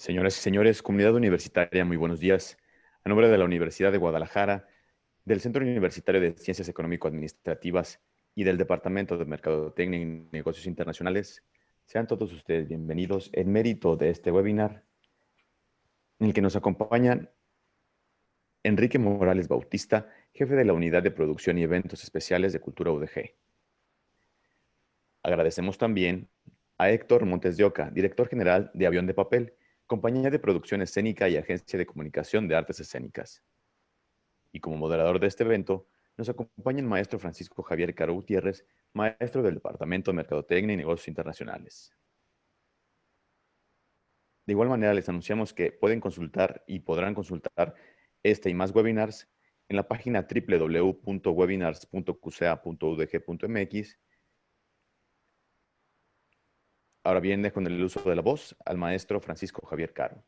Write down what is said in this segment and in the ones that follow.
Señoras y señores, comunidad universitaria, muy buenos días. A nombre de la Universidad de Guadalajara, del Centro Universitario de Ciencias Económico-Administrativas y del Departamento de Mercadotecnia y Negocios Internacionales, sean todos ustedes bienvenidos en mérito de este webinar, en el que nos acompañan Enrique Morales Bautista, jefe de la Unidad de Producción y Eventos Especiales de Cultura UDG. Agradecemos también a Héctor Montes de Oca, director general de Avión de Papel, compañía de producción escénica y agencia de comunicación de artes escénicas. Y como moderador de este evento, nos acompaña el maestro Francisco Javier Caro Gutiérrez, maestro del Departamento de Mercadotecnia y Negocios Internacionales. De igual manera, les anunciamos que pueden consultar y podrán consultar este y más webinars en la página www.webinars.qca.udg.mx. Ahora bien, dejo en el uso de la voz al maestro Francisco Javier Caro.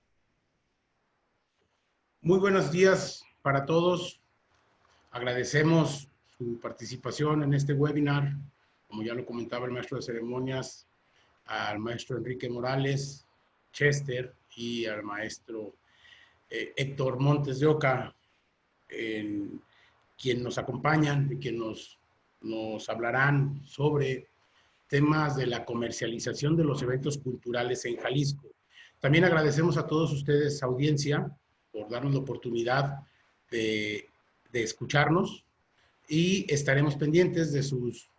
Muy buenos días para todos. Agradecemos su participación en este webinar. Como ya lo comentaba el maestro de ceremonias, al maestro Enrique Morales, Chester, y al maestro Héctor Montes de Oca, quien nos acompañan y quien nos hablarán sobre temas de la comercialización de los eventos culturales en Jalisco. También agradecemos a todos ustedes, audiencia, por darnos la oportunidad de escucharnos, y estaremos pendientes de sus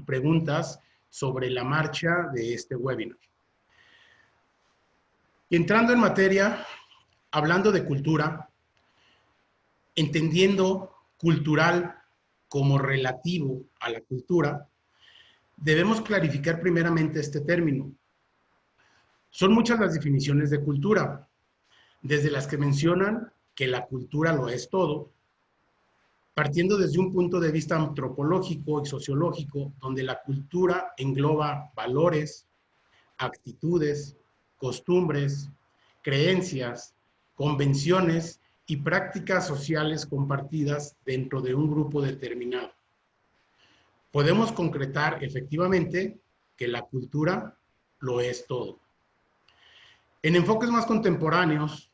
preguntas sobre la marcha de este webinar. Y entrando en materia, hablando de cultura, entendiendo cultural como relativo a la cultura, debemos clarificar primeramente este término. Son muchas las definiciones de cultura, desde las que mencionan que la cultura lo es todo, partiendo desde un punto de vista antropológico y sociológico, donde la cultura engloba valores, actitudes, costumbres, creencias, convenciones y prácticas sociales compartidas dentro de un grupo determinado. Podemos concretar efectivamente que la cultura lo es todo. En enfoques más contemporáneos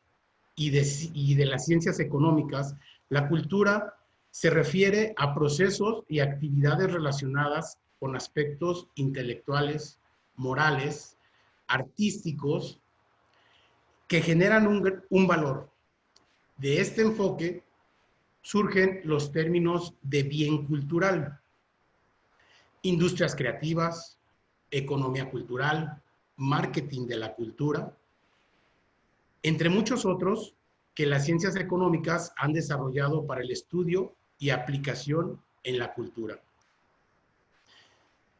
y de las ciencias económicas, la cultura se refiere a procesos y actividades relacionadas con aspectos intelectuales, morales, artísticos, que generan un valor. De este enfoque surgen los términos de bien cultural, industrias creativas, economía cultural, marketing de la cultura, entre muchos otros que las ciencias económicas han desarrollado para el estudio y aplicación en la cultura.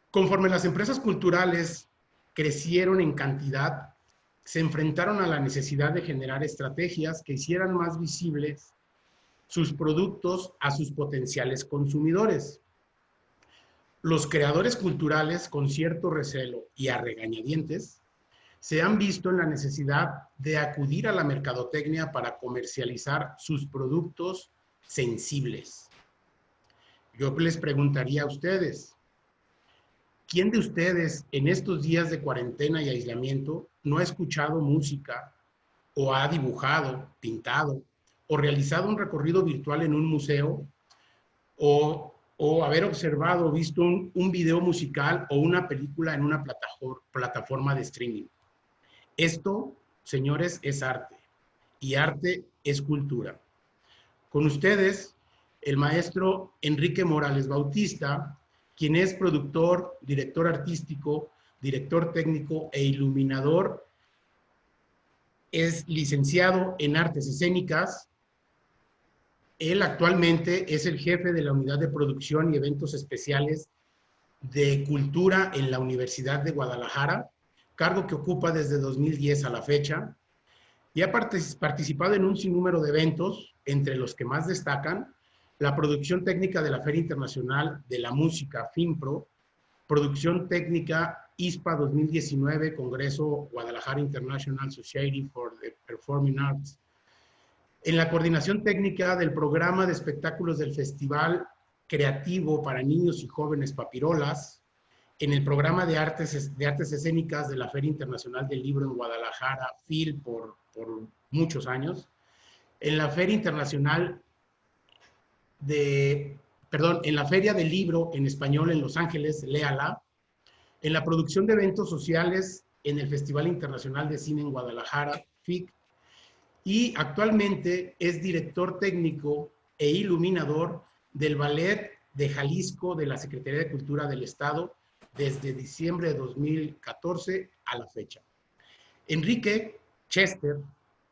Conforme las empresas culturales crecieron en cantidad, se enfrentaron a la necesidad de generar estrategias que hicieran más visibles sus productos a sus potenciales consumidores. Los creadores culturales, con cierto recelo y a regañadientes, se han visto en la necesidad de acudir a la mercadotecnia para comercializar sus productos sensibles. Yo les preguntaría a ustedes, ¿quién de ustedes en estos días de cuarentena y aislamiento no ha escuchado música o ha dibujado, pintado o realizado un recorrido virtual en un museo o haber observado o visto un video musical o una película en una plataforma de streaming? Esto, señores, es arte, y arte es cultura. Con ustedes, el maestro Enrique Morales Bautista, quien es productor, director artístico, director técnico e iluminador, es licenciado en artes escénicas. Él actualmente es el jefe de la Unidad de Producción y Eventos Especiales de Cultura en la Universidad de Guadalajara, cargo que ocupa desde 2010 a la fecha, y ha participado en un sinnúmero de eventos, entre los que más destacan la producción técnica de la Feria Internacional de la Música, FIMPRO, producción técnica ISPA 2019, Congreso Guadalajara International Society for the Performing Arts, en la coordinación técnica del programa de espectáculos del Festival Creativo para Niños y Jóvenes Papirolas, en el programa de artes escénicas de la Feria Internacional del Libro en Guadalajara, FIL por por muchos años, en la Feria Internacional en la Feria del Libro en Español en Los Ángeles, léala, en la producción de eventos sociales en el Festival Internacional de Cine en Guadalajara, FIC, y actualmente es director técnico e iluminador del Ballet de Jalisco de la Secretaría de Cultura del Estado desde diciembre de 2014 a la fecha. Enrique Chester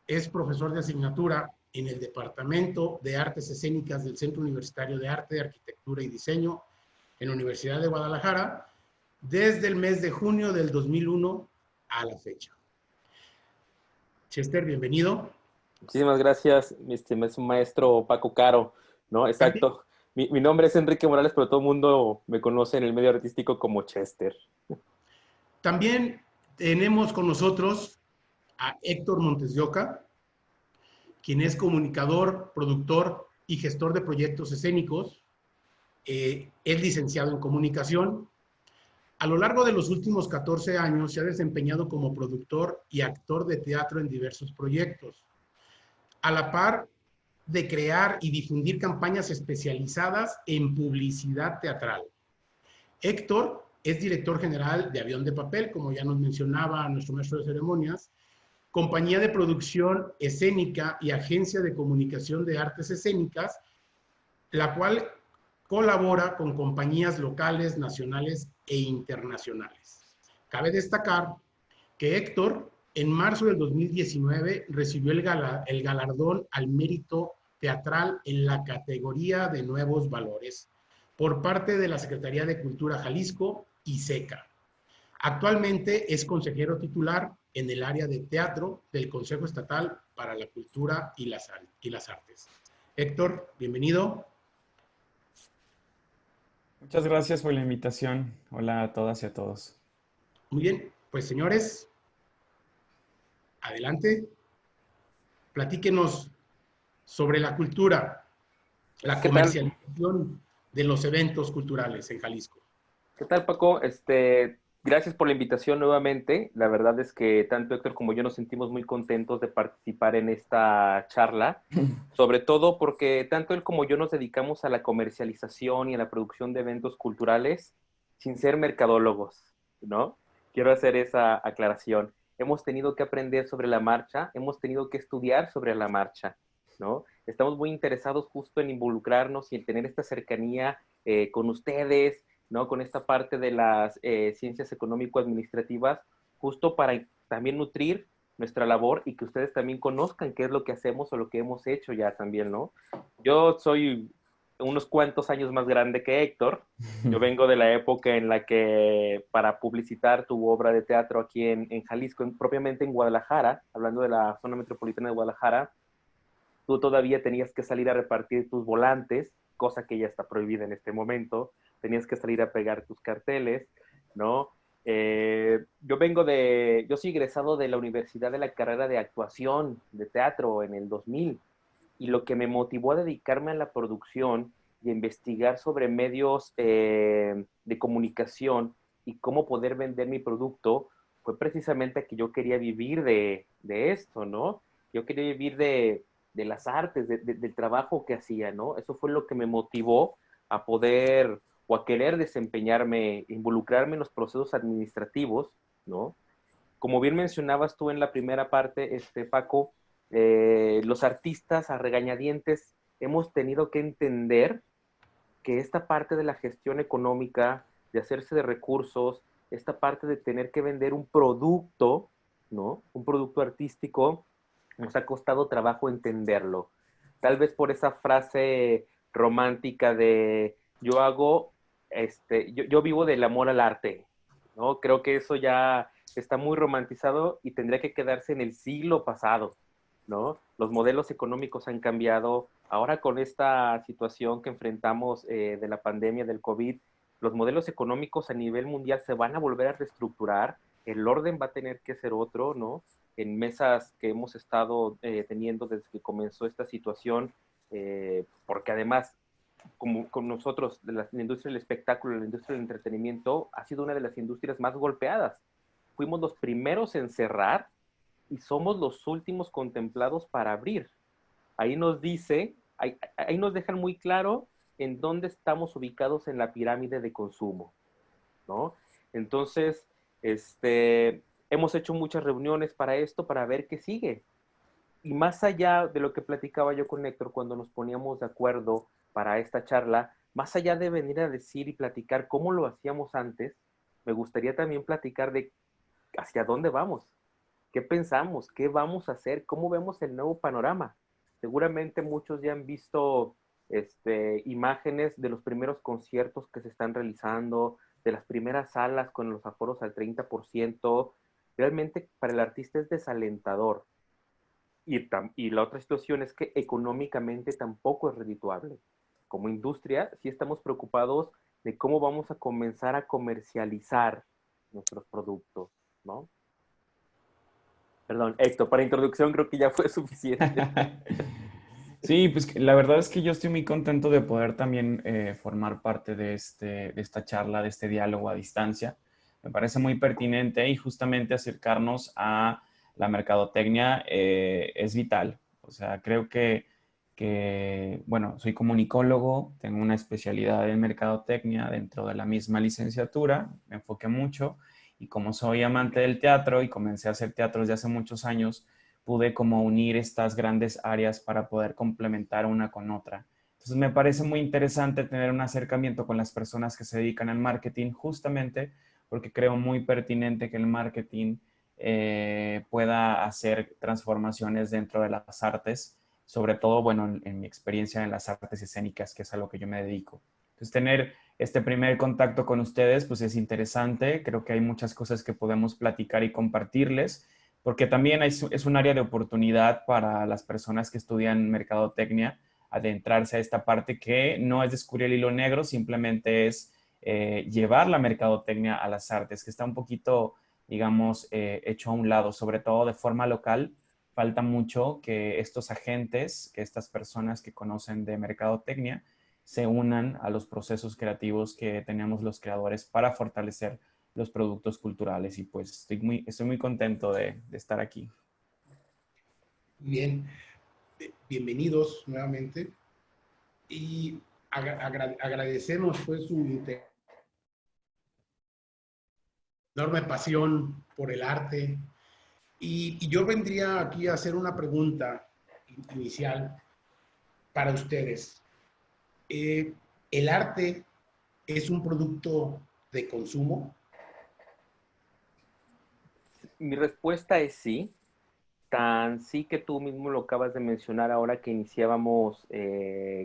es profesor de asignatura en el Departamento de Artes Escénicas del Centro Universitario de Arte, Arquitectura y Diseño en la Universidad de Guadalajara desde el mes de junio del 2001 a la fecha. Chester, bienvenido. Muchísimas gracias, mi estimado maestro Paco Caro, ¿no? Exacto. Mi nombre es Enrique Morales, pero todo el mundo me conoce en el medio artístico como Chester. También tenemos con nosotros a Héctor Montes de Oca, quien es comunicador, productor y gestor de proyectos escénicos. Es licenciado en comunicación. A lo largo de los últimos 14 años se ha desempeñado como productor y actor de teatro en diversos proyectos, a la par de crear y difundir campañas especializadas en publicidad teatral. Héctor es director general de Avión de Papel, como ya nos mencionaba nuestro maestro de ceremonias, compañía de producción escénica y agencia de comunicación de artes escénicas, la cual colabora con compañías locales, nacionales e internacionales. Cabe destacar que Héctor, en marzo del 2019, recibió el galardón al mérito teatral en la categoría de Nuevos Valores por parte de la Secretaría de Cultura Jalisco y SECA. Actualmente es consejero titular en el área de teatro del Consejo Estatal para la Cultura y las Artes. Héctor, bienvenido. Muchas gracias por la invitación. Hola a todas y a todos. Muy bien, pues señores, adelante. Platíquenos sobre la cultura, la comercialización de los eventos culturales en Jalisco. ¿Qué tal, Paco? Gracias por la invitación nuevamente. La verdad es que tanto Héctor como yo nos sentimos muy contentos de participar en esta charla, sobre todo porque tanto él como yo nos dedicamos a la comercialización y a la producción de eventos culturales sin ser mercadólogos, ¿no? Quiero hacer esa aclaración. Hemos tenido que aprender sobre la marcha, hemos tenido que estudiar sobre la marcha, ¿no? Estamos muy interesados justo en involucrarnos y en tener esta cercanía con ustedes, ¿no? Con esta parte de las ciencias económico-administrativas, justo para también nutrir nuestra labor y que ustedes también conozcan qué es lo que hacemos o lo que hemos hecho ya también, ¿no? Yo soy unos cuantos años más grande que Héctor. Yo vengo de la época en la que para publicitar tu obra de teatro aquí en Jalisco, propiamente en Guadalajara, hablando de la zona metropolitana de Guadalajara, tú todavía tenías que salir a repartir tus volantes, cosa que ya está prohibida en este momento. Tenías que salir a pegar tus carteles, ¿no? Yo soy egresado de la Universidad de la carrera de actuación de teatro en el 2000, y lo que me motivó a dedicarme a la producción y a investigar sobre medios de comunicación y cómo poder vender mi producto fue precisamente que yo quería vivir de esto, ¿no? Yo quería vivir de las artes, del trabajo que hacía, ¿no? Eso fue lo que me motivó a poder o a querer desempeñarme, involucrarme en los procesos administrativos, ¿no? Como bien mencionabas tú en la primera parte, Paco, los artistas a regañadientes hemos tenido que entender que esta parte de la gestión económica, de hacerse de recursos, esta parte de tener que vender un producto, ¿no? Un producto artístico, nos ha costado trabajo entenderlo. Tal vez por esa frase romántica de yo vivo del amor al arte, ¿no? Creo que eso ya está muy romantizado y tendría que quedarse en el siglo pasado, ¿no? Los modelos económicos han cambiado. Ahora con esta situación que enfrentamos de la pandemia del COVID, los modelos económicos a nivel mundial se van a volver a reestructurar, el orden va a tener que ser otro, ¿no? En mesas que hemos estado teniendo desde que comenzó esta situación, porque además, como con nosotros, la industria del espectáculo, la industria del entretenimiento, ha sido una de las industrias más golpeadas. Fuimos los primeros en cerrar, y somos los últimos contemplados para abrir. Ahí nos dice, ahí nos dejan muy claro en dónde estamos ubicados en la pirámide de consumo, ¿no? Entonces, hemos hecho muchas reuniones para esto, para ver qué sigue. Y más allá de lo que platicaba yo con Héctor cuando nos poníamos de acuerdo para esta charla, más allá de venir a decir y platicar cómo lo hacíamos antes, me gustaría también platicar de hacia dónde vamos, qué pensamos, qué vamos a hacer, cómo vemos el nuevo panorama. Seguramente muchos ya han visto imágenes de los primeros conciertos que se están realizando, de las primeras salas con los aforos al 30%. Realmente para el artista es desalentador. Y la otra situación es que económicamente tampoco es redituable. Como industria, sí estamos preocupados de cómo vamos a comenzar a comercializar nuestros productos, ¿no? Perdón, Héctor, para introducción creo que ya fue suficiente. Sí, pues la verdad es que yo estoy muy contento de poder también formar parte de esta charla, de este diálogo a distancia. Me parece muy pertinente y justamente acercarnos a la mercadotecnia es vital. O sea, creo bueno, soy comunicólogo, tengo una especialidad en mercadotecnia dentro de la misma licenciatura, me enfoqué mucho y como soy amante del teatro y comencé a hacer teatro desde hace muchos años, pude como unir estas grandes áreas para poder complementar una con otra. Entonces me parece muy interesante tener un acercamiento con las personas que se dedican al marketing, justamente porque creo muy pertinente que el marketing pueda hacer transformaciones dentro de las artes, sobre todo, bueno, en mi experiencia en las artes escénicas, que es a lo que yo me dedico. Entonces, tener este primer contacto con ustedes, pues es interesante. Creo que hay muchas cosas que podemos platicar y compartirles porque también es un área de oportunidad para las personas que estudian mercadotecnia, adentrarse a esta parte que no es descubrir el hilo negro, simplemente es llevar la mercadotecnia a las artes, que está un poquito, digamos, hecho a un lado, sobre todo de forma local. Falta mucho que estos agentes, que estas personas que conocen de mercadotecnia, se unan a los procesos creativos que tenemos los creadores para fortalecer los productos culturales y pues estoy muy contento de estar aquí. Bien, bienvenidos nuevamente y agradecemos pues su enorme pasión por el arte y yo vendría aquí a hacer una pregunta inicial para ustedes. ¿El arte es un producto de consumo? Mi respuesta es sí. Tan sí que tú mismo lo acabas de mencionar ahora que iniciábamos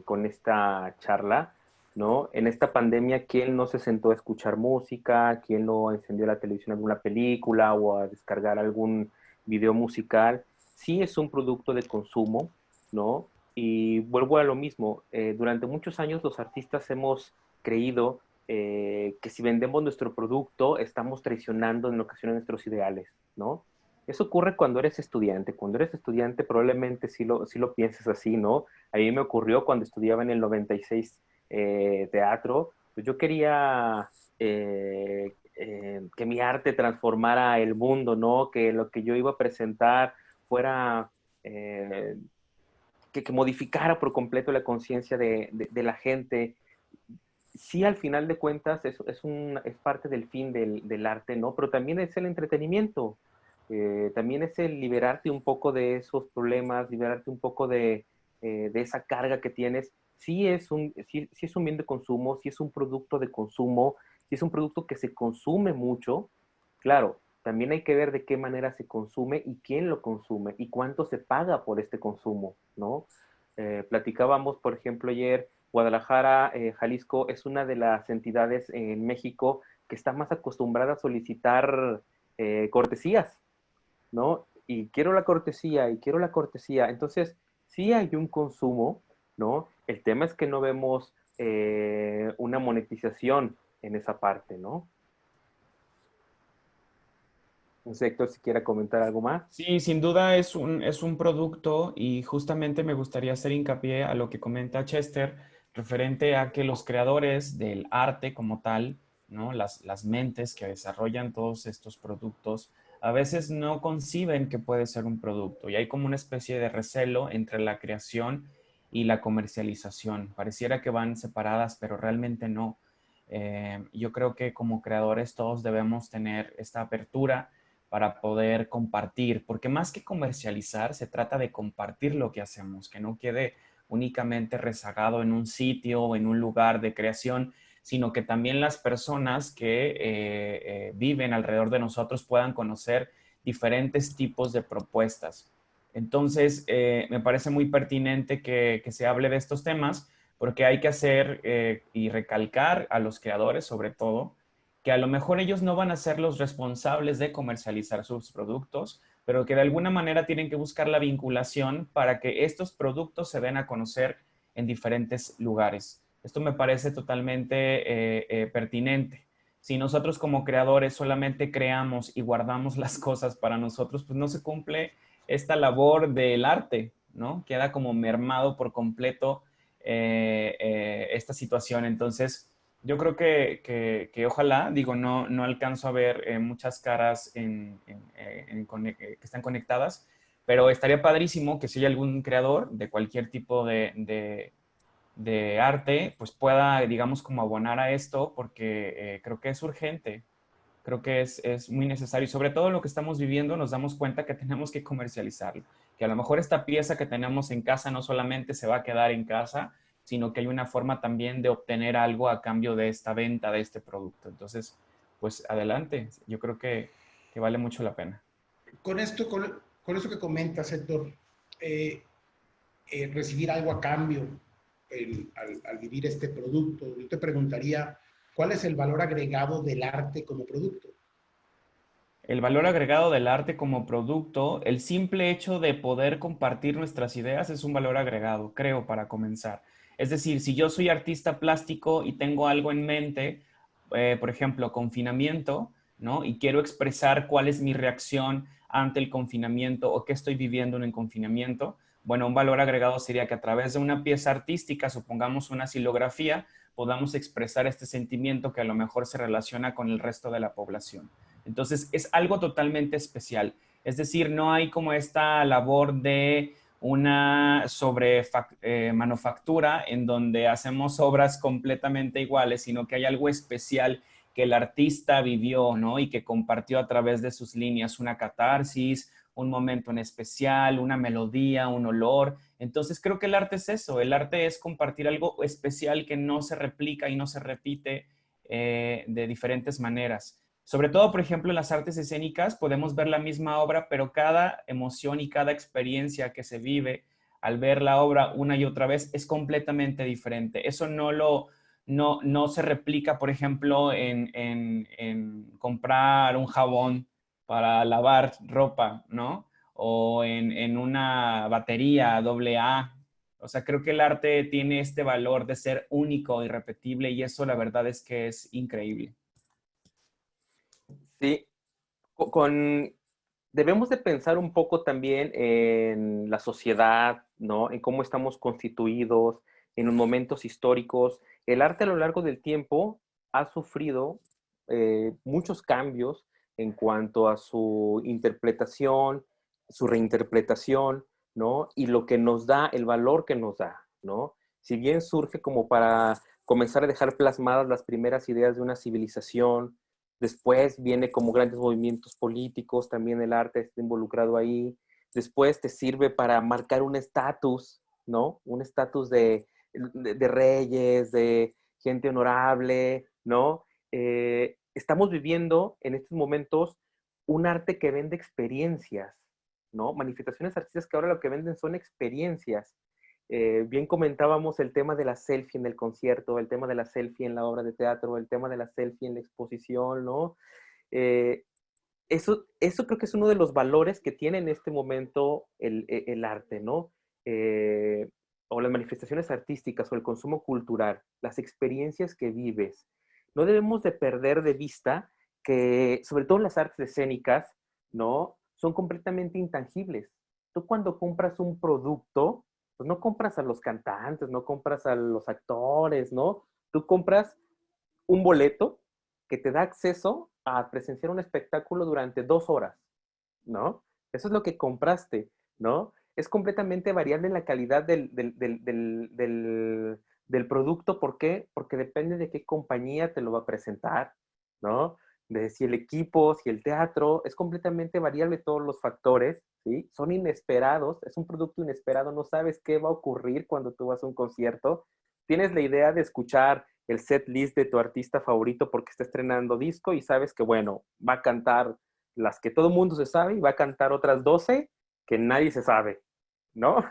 con esta charla, ¿no? En esta pandemia, ¿quién no se sentó a escuchar música? ¿Quién no encendió la televisión a ver una película o a descargar algún video musical? Sí es un producto de consumo, ¿no? Y vuelvo a lo mismo. Durante muchos años los artistas hemos creído que si vendemos nuestro producto estamos traicionando en ocasiones nuestros ideales, ¿no? Eso ocurre cuando eres estudiante. Cuando eres estudiante probablemente sí lo pienses así, ¿no? A mí me ocurrió cuando estudiaba en el 96 teatro. Pues yo quería que mi arte transformara el mundo, ¿no? Que lo que yo iba a presentar fuera, eh, que modificara por completo la conciencia de la gente. Sí, al final de cuentas es parte del fin del arte, ¿no? Pero también es el entretenimiento. También es el liberarte un poco de esos problemas, liberarte un poco de esa carga que tienes. Sí es un bien de consumo, sí es un producto de consumo, sí es un producto que se consume mucho. Claro, también hay que ver de qué manera se consume y quién lo consume y cuánto se paga por este consumo, ¿no? Platicábamos, por ejemplo, ayer, Guadalajara, Jalisco, es una de las entidades en México que está más acostumbrada a solicitar cortesías, ¿no? Y quiero la cortesía, y quiero la cortesía. Entonces, sí hay un consumo, ¿no? El tema es que no vemos una monetización en esa parte, ¿no? No sé, Héctor, si quiera comentar algo más. Sí, sin duda es un producto y justamente me gustaría hacer hincapié a lo que comenta Chester referente a que los creadores del arte como tal, ¿no? Las mentes que desarrollan todos estos productos a veces no conciben que puede ser un producto y hay como una especie de recelo entre la creación y la comercialización. Pareciera que van separadas, pero realmente no. Yo creo que como creadores todos debemos tener esta apertura para poder compartir, porque más que comercializar, se trata de compartir lo que hacemos, que no quede únicamente rezagado en un sitio o en un lugar de creación, sino que también las personas que viven alrededor de nosotros puedan conocer diferentes tipos de propuestas. Entonces, me parece muy pertinente que se hable de estos temas porque hay que hacer y recalcar a los creadores, sobre todo, que a lo mejor ellos no van a ser los responsables de comercializar sus productos, pero que de alguna manera tienen que buscar la vinculación para que estos productos se den a conocer en diferentes lugares. Esto me parece totalmente pertinente. Si nosotros como creadores solamente creamos y guardamos las cosas para nosotros, pues no se cumple esta labor del arte, ¿no? Queda como mermado por completo esta situación. Entonces, yo creo que ojalá, digo, no alcanzo a ver muchas caras que están conectadas, pero estaría padrísimo que si hay algún creador de cualquier tipo de arte, pues pueda, digamos, como abonar a esto, porque creo que es urgente, creo que es muy necesario. Y sobre todo lo que estamos viviendo, nos damos cuenta que tenemos que comercializarlo, que a lo mejor esta pieza que tenemos en casa no solamente se va a quedar en casa, sino que hay una forma también de obtener algo a cambio de esta venta, de este producto. Entonces, pues adelante, yo creo que vale mucho la pena. Con esto, con eso que comentas, Héctor, eh, recibir algo a cambio al vivir este producto, yo te preguntaría, ¿cuál es el valor agregado del arte como producto? El valor agregado del arte como producto, el simple hecho de poder compartir nuestras ideas es un valor agregado, creo, para comenzar. Es decir, si yo soy artista plástico y tengo algo en mente, por ejemplo, confinamiento, ¿no? Y quiero expresar cuál es mi reacción ante el confinamiento o qué estoy viviendo en el confinamiento, bueno, un valor agregado sería que a través de una pieza artística, supongamos una silografía, podamos expresar este sentimiento que a lo mejor se relaciona con el resto de la población. Entonces, es algo totalmente especial. Es decir, no hay como esta labor de una manufactura en donde hacemos obras completamente iguales, sino que hay algo especial que el artista vivió, ¿no? Y que compartió a través de sus líneas una catarsis, un momento en especial, una melodía, un olor. Entonces, creo que el arte es eso. El arte es compartir algo especial que no se replica y no se repite de diferentes maneras. Sobre todo, por ejemplo, en las artes escénicas podemos ver la misma obra, pero cada emoción y cada experiencia que se vive al ver la obra una y otra vez es completamente diferente. Eso no se replica, por ejemplo, en comprar un jabón para lavar ropa, ¿no? O en una batería AA. O sea, creo que el arte tiene este valor de ser único, irrepetible, y eso la verdad es que es increíble. Sí, con, debemos de pensar un poco también en la sociedad, ¿no? En cómo estamos constituidos, en los momentos históricos. El arte a lo largo del tiempo ha sufrido muchos cambios en cuanto a su interpretación, su reinterpretación, ¿no? Y lo que nos da, el valor que nos da, ¿no? Si bien surge como para comenzar a dejar plasmadas las primeras ideas de una civilización, después viene como grandes movimientos políticos, también el arte está involucrado ahí. Después te sirve para marcar un estatus, ¿no? Un estatus de reyes, de gente honorable, ¿no? Estamos viviendo en estos momentos un arte que vende experiencias, ¿no? Manifestaciones artísticas que ahora lo que venden son experiencias. Bien comentábamos el tema de la selfie en el concierto, el tema de la selfie en la obra de teatro, el tema de la selfie en la exposición, ¿no? Eh, eso creo que es uno de los valores que tiene en este momento el arte, ¿no? O las manifestaciones artísticas o el consumo cultural, las experiencias que vives. No debemos de perder de vista que, sobre todo en las artes escénicas, ¿no? Son completamente intangibles. Tú cuando compras un producto, pues no compras a los cantantes, no compras a los actores, ¿no? Tú compras un boleto que te da acceso a presenciar un espectáculo durante 2 horas, ¿no? Eso es lo que compraste, ¿no? Es completamente variable la calidad del producto. ¿Por qué? Porque depende de qué compañía te lo va a presentar, ¿no? De si el equipo, si el teatro, es completamente variable todos los factores, ¿sí? Son inesperados, es un producto inesperado, no sabes qué va a ocurrir cuando tú vas a un concierto. Tienes la idea de escuchar el set list de tu artista favorito porque está estrenando disco y sabes que, bueno, va a cantar las que todo el mundo se sabe y va a cantar otras 12 que nadie se sabe, ¿no?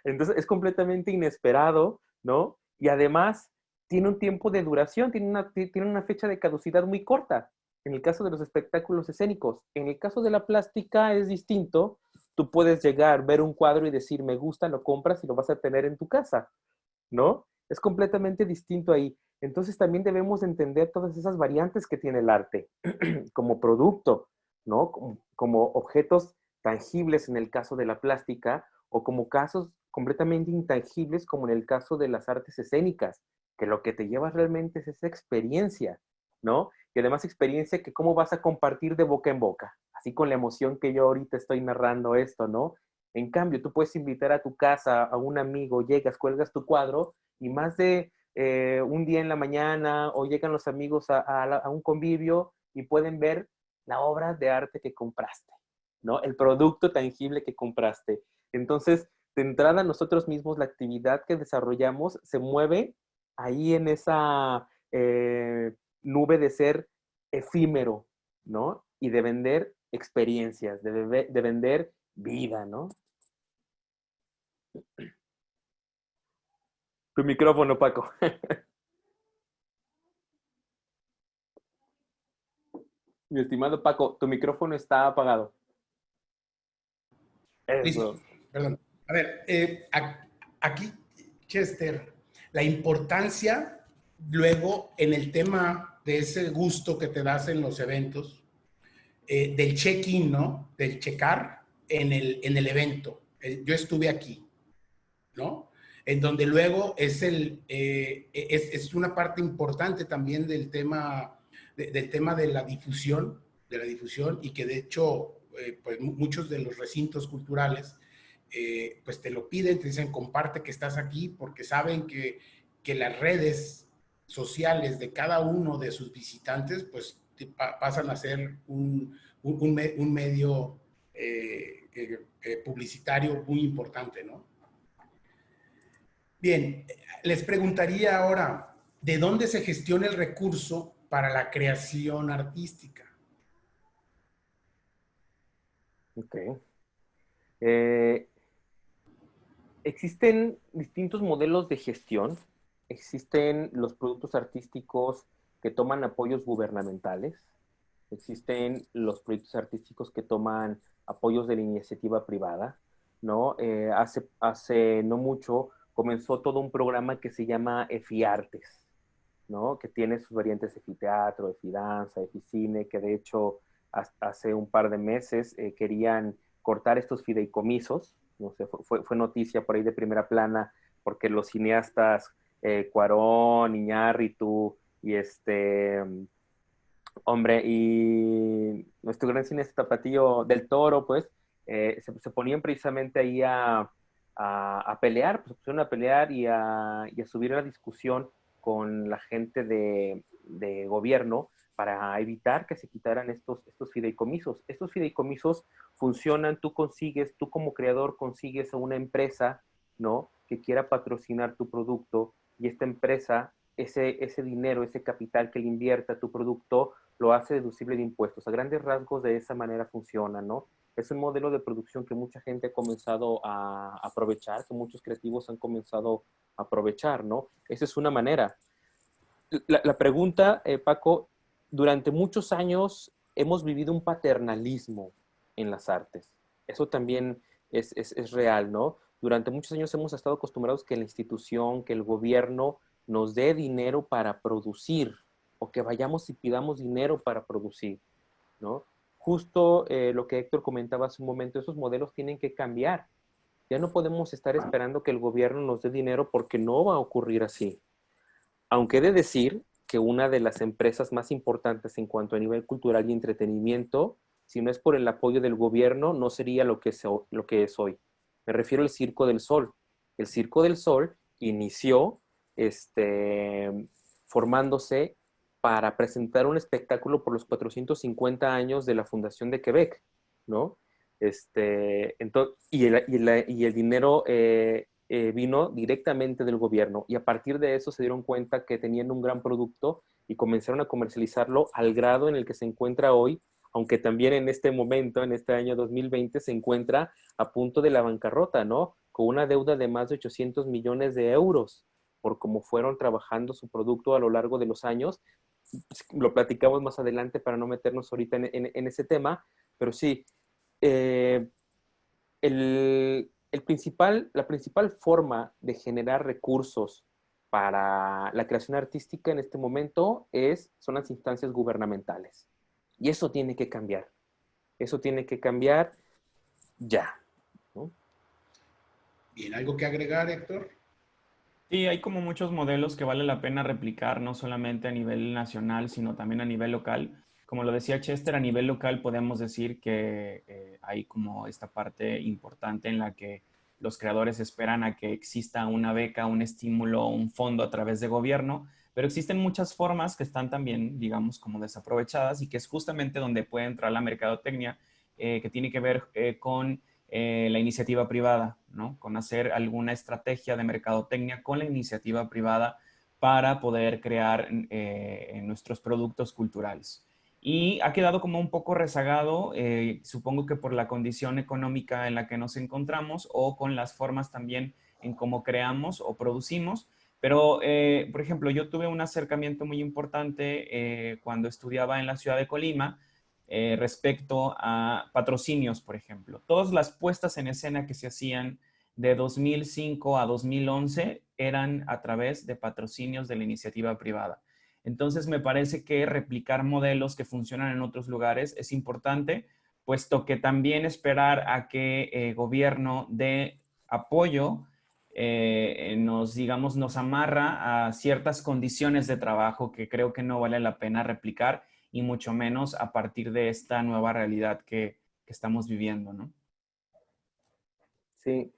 Entonces es completamente inesperado, ¿no? Y además tiene un tiempo de duración, tiene una fecha de caducidad muy corta, en el caso de los espectáculos escénicos. En el caso de la plástica es distinto. Tú puedes llegar, ver un cuadro y decir, me gusta, lo compras y lo vas a tener en tu casa, ¿no? Es completamente distinto ahí. Entonces también debemos entender todas esas variantes que tiene el arte como producto, ¿no? Como objetos tangibles en el caso de la plástica o como casos completamente intangibles como en el caso de las artes escénicas, que lo que te llevas realmente es esa experiencia, ¿no? Y además experiencia que cómo vas a compartir de boca en boca, así con la emoción que yo ahorita estoy narrando esto, ¿no? En cambio, tú puedes invitar a tu casa a un amigo, llegas, cuelgas tu cuadro y más de un día en la mañana o llegan los amigos a un convivio y pueden ver la obra de arte que compraste, ¿no? El producto tangible que compraste. Entonces, de entrada, nosotros mismos, la actividad que desarrollamos se mueve ahí en esa nube de ser efímero, ¿no? Y de vender experiencias, de vender vida, ¿no? Tu micrófono, Paco. Mi estimado Paco, tu micrófono está apagado. Listo, Eso. perdón. A ver, aquí, Chester, la importancia luego en el tema de ese gusto que te das en los eventos, del check-in, ¿no? Del checar en el evento. Yo estuve aquí, ¿no? En donde luego es una parte importante también del tema de la difusión y que de hecho, pues muchos de los recintos culturales, pues te lo piden, te dicen comparte que estás aquí porque saben que las redes sociales de cada uno de sus visitantes, pues pasan a ser un medio publicitario muy importante, ¿no? Bien, les preguntaría ahora, ¿de dónde se gestiona el recurso para la creación artística? Ok. Eh, Existen distintos modelos de gestión. Existen los productos artísticos que toman apoyos gubernamentales. Existen los proyectos artísticos que toman apoyos de la iniciativa privada, ¿no? Hace no mucho comenzó todo un programa que se llama EFIARTES, ¿no? Que tiene sus variantes EFITEATRO, EFIDANZA, EFICINE, que de hecho hace un par de meses querían cortar estos fideicomisos, no sé, fue noticia por ahí de primera plana, porque los cineastas Cuarón, Iñárritu y hombre, y nuestro gran cineasta tapatío del Toro, pues, se ponían precisamente ahí a pelear, pues se pusieron a pelear y a subir a la discusión con la gente de gobierno para evitar que se quitaran estos fideicomisos. Estos fideicomisos funcionan, tú como creador consigues a una empresa, ¿no? Que quiera patrocinar tu producto y esta empresa, ese dinero, ese capital que le invierta a tu producto, lo hace deducible de impuestos. A grandes rasgos de esa manera funciona, ¿no? Es un modelo de producción que mucha gente ha comenzado a aprovechar, que muchos creativos han comenzado a aprovechar, ¿no? Esa es una manera. La pregunta, Paco, durante muchos años hemos vivido un paternalismo en las artes. Eso también es real, ¿no? Durante muchos años hemos estado acostumbrados que la institución, que el gobierno nos dé dinero para producir o que vayamos y pidamos dinero para producir, ¿no? Justo lo que Héctor comentaba hace un momento, esos modelos tienen que cambiar. Ya no podemos estar esperando que el gobierno nos dé dinero porque no va a ocurrir así. Aunque he de decir que una de las empresas más importantes en cuanto a nivel cultural y entretenimiento si no es por el apoyo del gobierno, no sería lo que es hoy. Me refiero al Circo del Sol. El Circo del Sol inició formándose para presentar un espectáculo por los 450 años de la Fundación de Quebec, ¿no? Y el dinero vino directamente del gobierno, y a partir de eso se dieron cuenta que tenían un gran producto y comenzaron a comercializarlo al grado en el que se encuentra hoy, aunque también en este momento, en este año 2020, se encuentra a punto de la bancarrota, ¿no? Con una deuda de más de 800 millones de euros por cómo fueron trabajando su producto a lo largo de los años. Lo platicamos más adelante para no meternos ahorita en ese tema, pero sí, la principal forma de generar recursos para la creación artística en este momento son las instancias gubernamentales. Y eso tiene que cambiar. Eso tiene que cambiar ya, ¿no? Bien, ¿algo que agregar, Héctor? Sí, hay como muchos modelos que vale la pena replicar, no solamente a nivel nacional, sino también a nivel local. Como lo decía Chester, a nivel local podemos decir que hay como esta parte importante en la que los creadores esperan a que exista una beca, un estímulo, un fondo a través de gobierno, pero existen muchas formas que están también, digamos, como desaprovechadas, y que es justamente donde puede entrar la mercadotecnia, que tiene que ver con la iniciativa privada, ¿no? Con hacer alguna estrategia de mercadotecnia con la iniciativa privada para poder crear nuestros productos culturales. Y ha quedado como un poco rezagado, supongo que por la condición económica en la que nos encontramos, o con las formas también en cómo creamos o producimos. Pero, por ejemplo, yo tuve un acercamiento muy importante cuando estudiaba en la ciudad de Colima, respecto a patrocinios, por ejemplo. Todas las puestas en escena que se hacían de 2005 a 2011 eran a través de patrocinios de la iniciativa privada. Entonces, me parece que replicar modelos que funcionan en otros lugares es importante, puesto que también esperar a que el gobierno dé apoyo nos amarra a ciertas condiciones de trabajo que creo que no vale la pena replicar, y mucho menos a partir de esta nueva realidad que estamos viviendo, ¿no? Sí.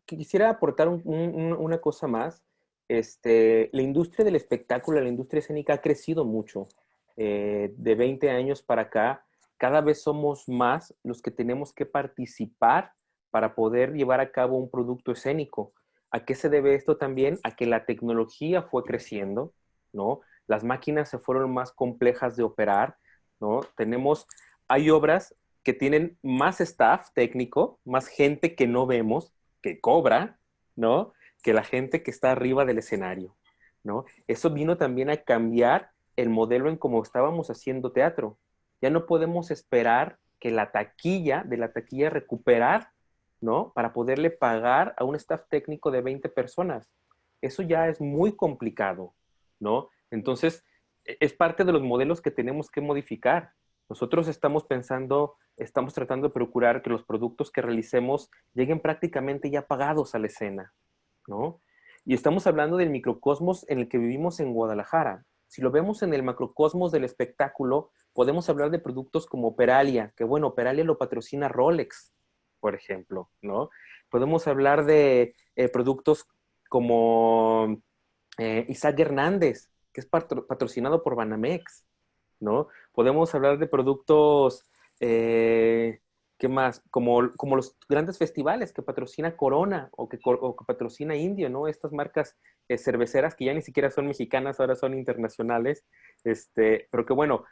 Quisiera aportar una cosa más. La industria del espectáculo, la industria escénica ha crecido mucho. De 20 años para acá, cada vez somos más los que tenemos que participar para poder llevar a cabo un producto escénico. ¿A qué se debe esto también? A que la tecnología fue creciendo, ¿no? Las máquinas se fueron más complejas de operar, ¿no? Hay obras que tienen más staff técnico, más gente que no vemos, que cobra, ¿no? Que la gente que está arriba del escenario, ¿no? Eso vino también a cambiar el modelo en cómo estábamos haciendo teatro. Ya no podemos esperar que de la taquilla recuperar, ¿no? Para poderle pagar a un staff técnico de 20 personas. Eso ya es muy complicado, ¿no? Entonces, es parte de los modelos que tenemos que modificar. Nosotros estamos tratando de procurar que los productos que realicemos lleguen prácticamente ya pagados a la escena, ¿no? Y estamos hablando del microcosmos en el que vivimos en Guadalajara. Si lo vemos en el macrocosmos del espectáculo, podemos hablar de productos como Operalia, que bueno, Operalia lo patrocina Rolex, por ejemplo, ¿no? Podemos hablar de productos como Isaac Hernández, que es patrocinado por Banamex, ¿no? Podemos hablar de productos, ¿qué más? Como los grandes festivales que patrocina Corona o que patrocina Indio, ¿no? Estas marcas cerveceras que ya ni siquiera son mexicanas, ahora son internacionales, pero que bueno,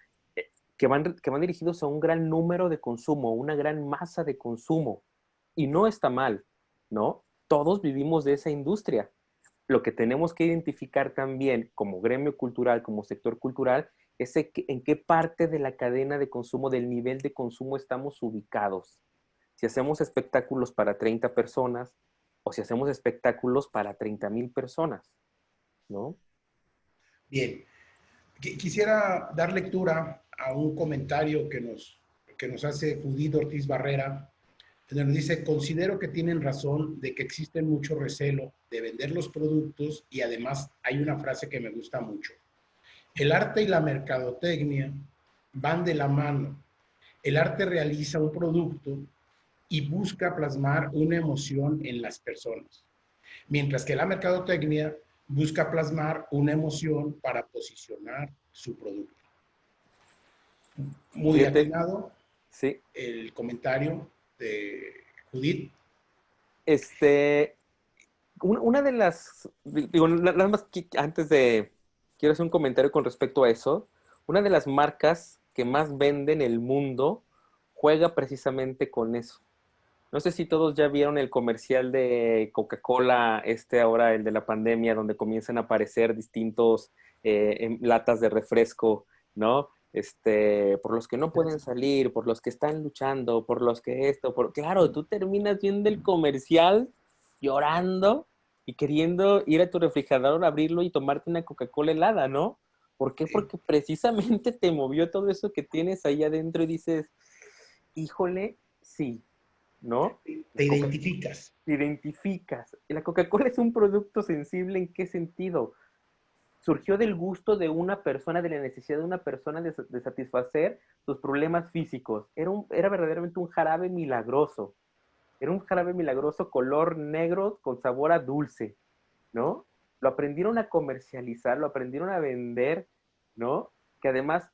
que van dirigidos a un gran número de consumo, una gran masa de consumo. Y no está mal, ¿no? Todos vivimos de esa industria. Lo que tenemos que identificar también como gremio cultural, como sector cultural, es en qué parte de la cadena de consumo, del nivel de consumo estamos ubicados. Si hacemos espectáculos para 30 personas o si hacemos espectáculos para 30,000 personas, ¿no? Bien, quisiera dar lectura a un comentario que nos hace Judith Ortiz Barrera, donde nos dice: considero que tienen razón de que existe mucho recelo de vender los productos, y además hay una frase que me gusta mucho: el arte y la mercadotecnia van de la mano. El arte realiza un producto y busca plasmar una emoción en las personas, mientras que la mercadotecnia busca plasmar una emoción para posicionar su producto. Muy Fíjate, atinado sí. el comentario de Judith. Este, una de las, digo, nada más que antes de, quiero hacer un comentario con respecto a eso. Una de las marcas que más vende en el mundo juega precisamente con eso. No sé si todos ya vieron el comercial de Coca-Cola, ahora el de la pandemia, donde comienzan a aparecer distintos latas de refresco, ¿no? Por los que no pueden salir, por los que están luchando, por los que Claro, tú terminas viendo el comercial llorando y queriendo ir a tu refrigerador, abrirlo y tomarte una Coca-Cola helada, ¿no? ¿Por qué? Porque precisamente te movió todo eso que tienes ahí adentro y dices, híjole, sí, ¿no? Te identificas. Te identificas. Y la Coca-Cola es un producto sensible, ¿en qué sentido? Surgió del gusto de una persona, de la necesidad de una persona de satisfacer sus problemas físicos. Era verdaderamente un jarabe milagroso. Era un jarabe milagroso color negro con sabor a dulce, ¿no? Lo aprendieron a comercializar, lo aprendieron a vender, ¿no? Que además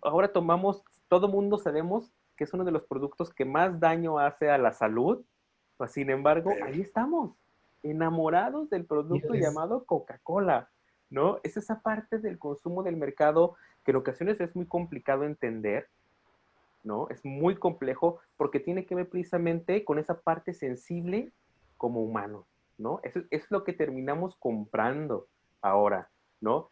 ahora tomamos, todo mundo sabemos que es uno de los productos que más daño hace a la salud, pues, sin embargo, ahí estamos, enamorados del producto llamado Coca-Cola, ¿no? Es esa parte del consumo del mercado que en ocasiones es muy complicado entender, ¿no? Es muy complejo porque tiene que ver precisamente con esa parte sensible como humano, ¿no? Eso es lo que terminamos comprando ahora, ¿no?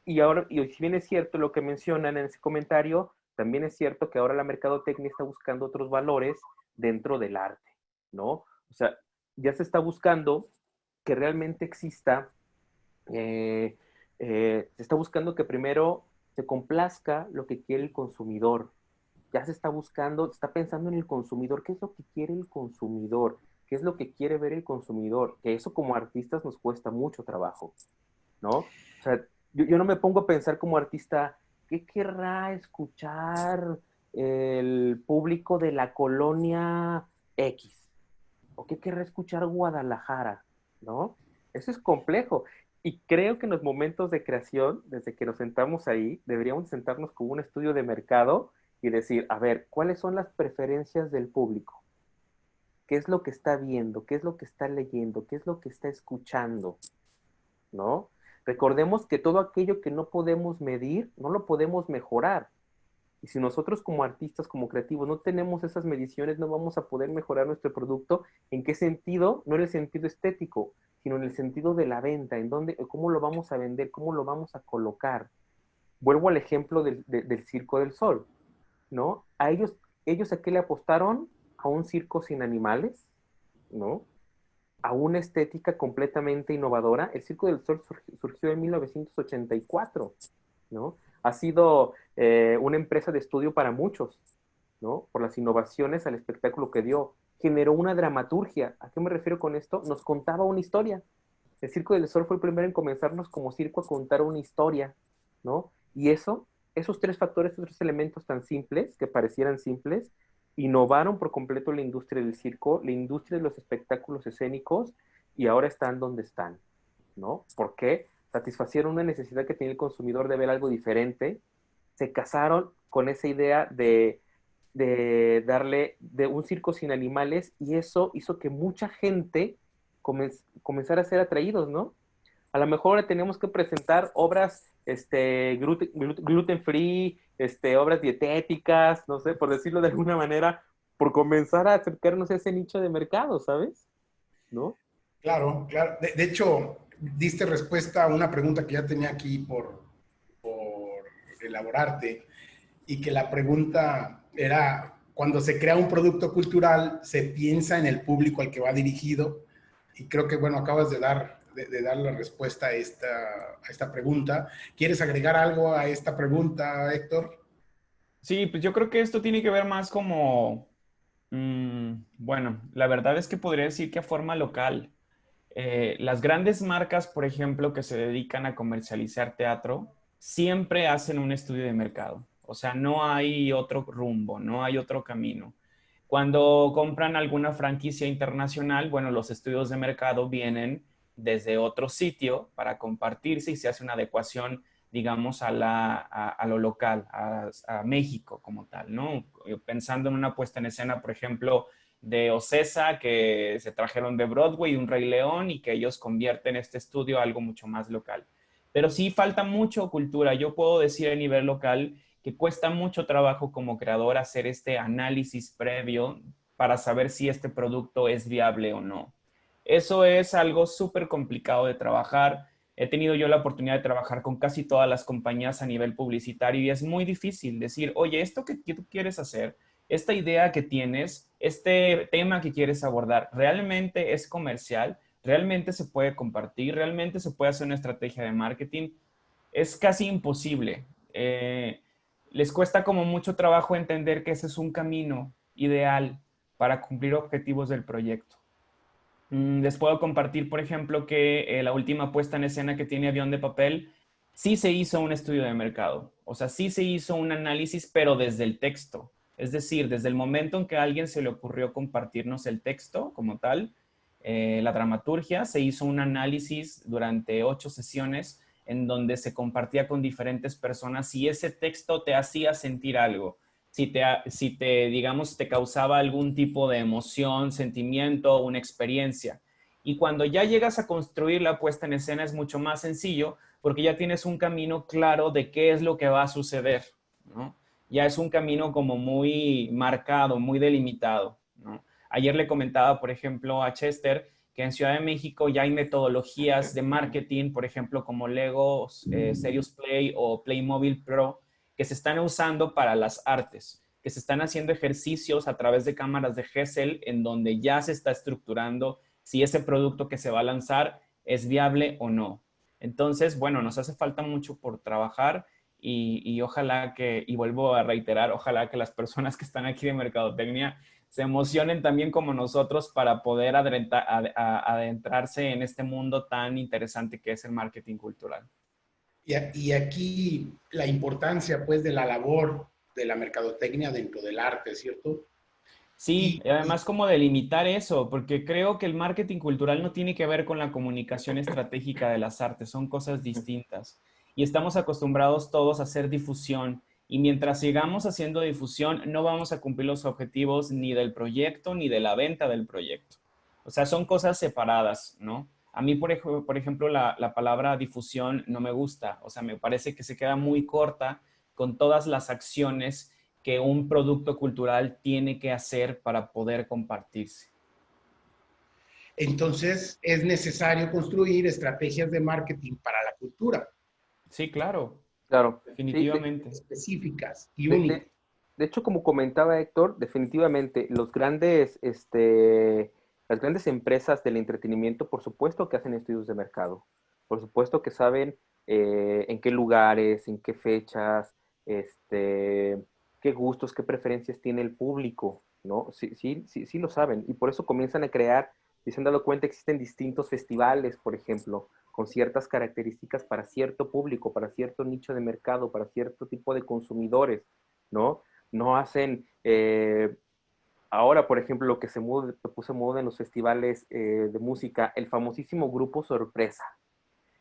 Y ahora, y si bien es cierto lo que mencionan en ese comentario, también es cierto que ahora la mercadotecnia está buscando otros valores dentro del arte, ¿no? O sea, ya se está buscando que realmente exista, eh, se está buscando que primero se complazca lo que quiere el consumidor. Ya se está buscando, se está pensando en el consumidor. ¿Qué es lo que quiere el consumidor? ¿Qué es lo que quiere ver el consumidor? Que eso como artistas nos cuesta mucho trabajo, ¿no? O sea, yo no me pongo a pensar como artista, ¿qué querrá escuchar el público de la colonia X? ¿O qué querrá escuchar Guadalajara? ¿No? Eso es complejo. Y creo que en los momentos de creación, desde que nos sentamos ahí, deberíamos sentarnos con un estudio de mercado y decir, a ver, ¿cuáles son las preferencias del público? ¿Qué es lo que está viendo? ¿Qué es lo que está leyendo? ¿Qué es lo que está escuchando? ¿No? Recordemos que todo aquello que no podemos medir, no lo podemos mejorar. Y si nosotros como artistas, como creativos, no tenemos esas mediciones, no vamos a poder mejorar nuestro producto. ¿En qué sentido? No en el sentido estético, sino en el sentido de la venta, en dónde, cómo lo vamos a vender, cómo lo vamos a colocar. Vuelvo al ejemplo del Circo del Sol, ¿no? Ellos a qué le apostaron? A un circo sin animales, ¿no? A una estética completamente innovadora. El Circo del Sol surgió en 1984, ¿no? Ha sido una empresa de estudio para muchos, ¿no? Por las innovaciones al espectáculo que dio. Generó una dramaturgia. ¿A qué me refiero con esto? Nos contaba una historia. El Circo del Sol fue el primero en comenzarnos como circo a contar una historia, ¿no? Y esos tres factores, esos tres elementos tan simples, que parecieran simples, innovaron por completo la industria del circo, la industria de los espectáculos escénicos, y ahora están donde están, ¿no? ¿Por qué? Satisfacieron una necesidad que tenía el consumidor de ver algo diferente, se casaron con esa idea de darle de un circo sin animales, y eso hizo que mucha gente comenzara a ser atraídos, ¿no? A lo mejor ahora tenemos que presentar obras gluten free, obras dietéticas, no sé, por decirlo de alguna manera, por comenzar a acercarnos a ese nicho de mercado, ¿sabes? ¿No? Claro, claro. De hecho, diste respuesta a una pregunta que ya tenía aquí por elaborarte, y que la pregunta era, cuando se crea un producto cultural, se piensa en el público al que va dirigido, y creo que, bueno, acabas de dar la respuesta a esta pregunta. ¿Quieres agregar algo a esta pregunta, Héctor? Sí, pues yo creo que esto tiene que ver más como, bueno, la verdad es que podría decir que a forma local. Las grandes marcas, por ejemplo, que se dedican a comercializar teatro, siempre hacen un estudio de mercado. O sea, no hay otro rumbo, no hay otro camino. Cuando compran alguna franquicia internacional, bueno, los estudios de mercado vienen desde otro sitio para compartirse y se hace una adecuación, digamos, a lo local, a México como tal, ¿no? Pensando en una puesta en escena, por ejemplo, de Ocesa, que se trajeron de Broadway, un Rey León, y que ellos convierten este estudio a algo mucho más local. Pero sí falta mucho cultura. Yo puedo decir a nivel local que cuesta mucho trabajo como creador hacer este análisis previo para saber si este producto es viable o no. Eso es algo súper complicado de trabajar. He tenido yo la oportunidad de trabajar con casi todas las compañías a nivel publicitario y es muy difícil decir, oye, esto que tú quieres hacer, esta idea que tienes, este tema que quieres abordar, ¿realmente es comercial? ¿Realmente se puede compartir? ¿Realmente se puede hacer una estrategia de marketing? Es casi imposible. Les cuesta como mucho trabajo entender que ese es un camino ideal para cumplir objetivos del proyecto. Les puedo compartir, por ejemplo, que la última puesta en escena que tiene Avión de Papel, sí se hizo un estudio de mercado. O sea, sí se hizo un análisis, pero desde el texto. Es decir, desde el momento en que a alguien se le ocurrió compartirnos el texto como tal, la dramaturgia, se hizo un análisis durante 8 sesiones en donde se compartía con diferentes personas si ese texto te hacía sentir algo, digamos, te causaba algún tipo de emoción, sentimiento, una experiencia. Y cuando ya llegas a construir la puesta en escena es mucho más sencillo porque ya tienes un camino claro de qué es lo que va a suceder, ¿no? Ya es un camino como muy marcado, muy delimitado, ¿no? Ayer le comentaba, por ejemplo, a Chester que en Ciudad de México ya hay metodologías de marketing, por ejemplo, como Lego, Serious Play o Playmobil Pro, que se están usando para las artes, que se están haciendo ejercicios a través de cámaras de Gesell en donde ya se está estructurando si ese producto que se va a lanzar es viable o no. Entonces, bueno, nos hace falta mucho por trabajar y ojalá que, y vuelvo a reiterar, ojalá que las personas que están aquí de Mercadotecnia se emocionen también como nosotros para poder adentrarse en este mundo tan interesante que es el marketing cultural. Y aquí la importancia, pues, de la labor de la mercadotecnia dentro del arte, ¿cierto? Sí, Y, y además como delimitar eso, porque creo que el marketing cultural no tiene que ver con la comunicación estratégica de las artes, son cosas distintas. Y estamos acostumbrados todos a hacer difusión, y mientras sigamos haciendo difusión, no vamos a cumplir los objetivos ni del proyecto ni de la venta del proyecto. O sea, son cosas separadas, ¿no? A mí, por ejemplo, la palabra difusión no me gusta, o sea, me parece que se queda muy corta con todas las acciones que un producto cultural tiene que hacer para poder compartirse. entonces es necesario construir estrategias de marketing para la cultura. Sí, claro, Claro. Sí, definitivamente. Específicas y de, únicas. de- de hecho, como comentaba Héctor, definitivamente las grandes empresas del entretenimiento, por supuesto que hacen estudios de mercado, por supuesto que saben en qué lugares, en qué fechas, qué gustos, qué preferencias tiene el público, ¿no? Sí, sí, sí, sí lo saben y por eso comienzan a crear, y se han dado cuenta, existen distintos festivales, por ejemplo, con ciertas características para cierto público, para cierto nicho de mercado, para cierto tipo de consumidores, ¿no? No hacen, ahora por ejemplo, lo que se puso en moda en los festivales de música, el famosísimo grupo sorpresa.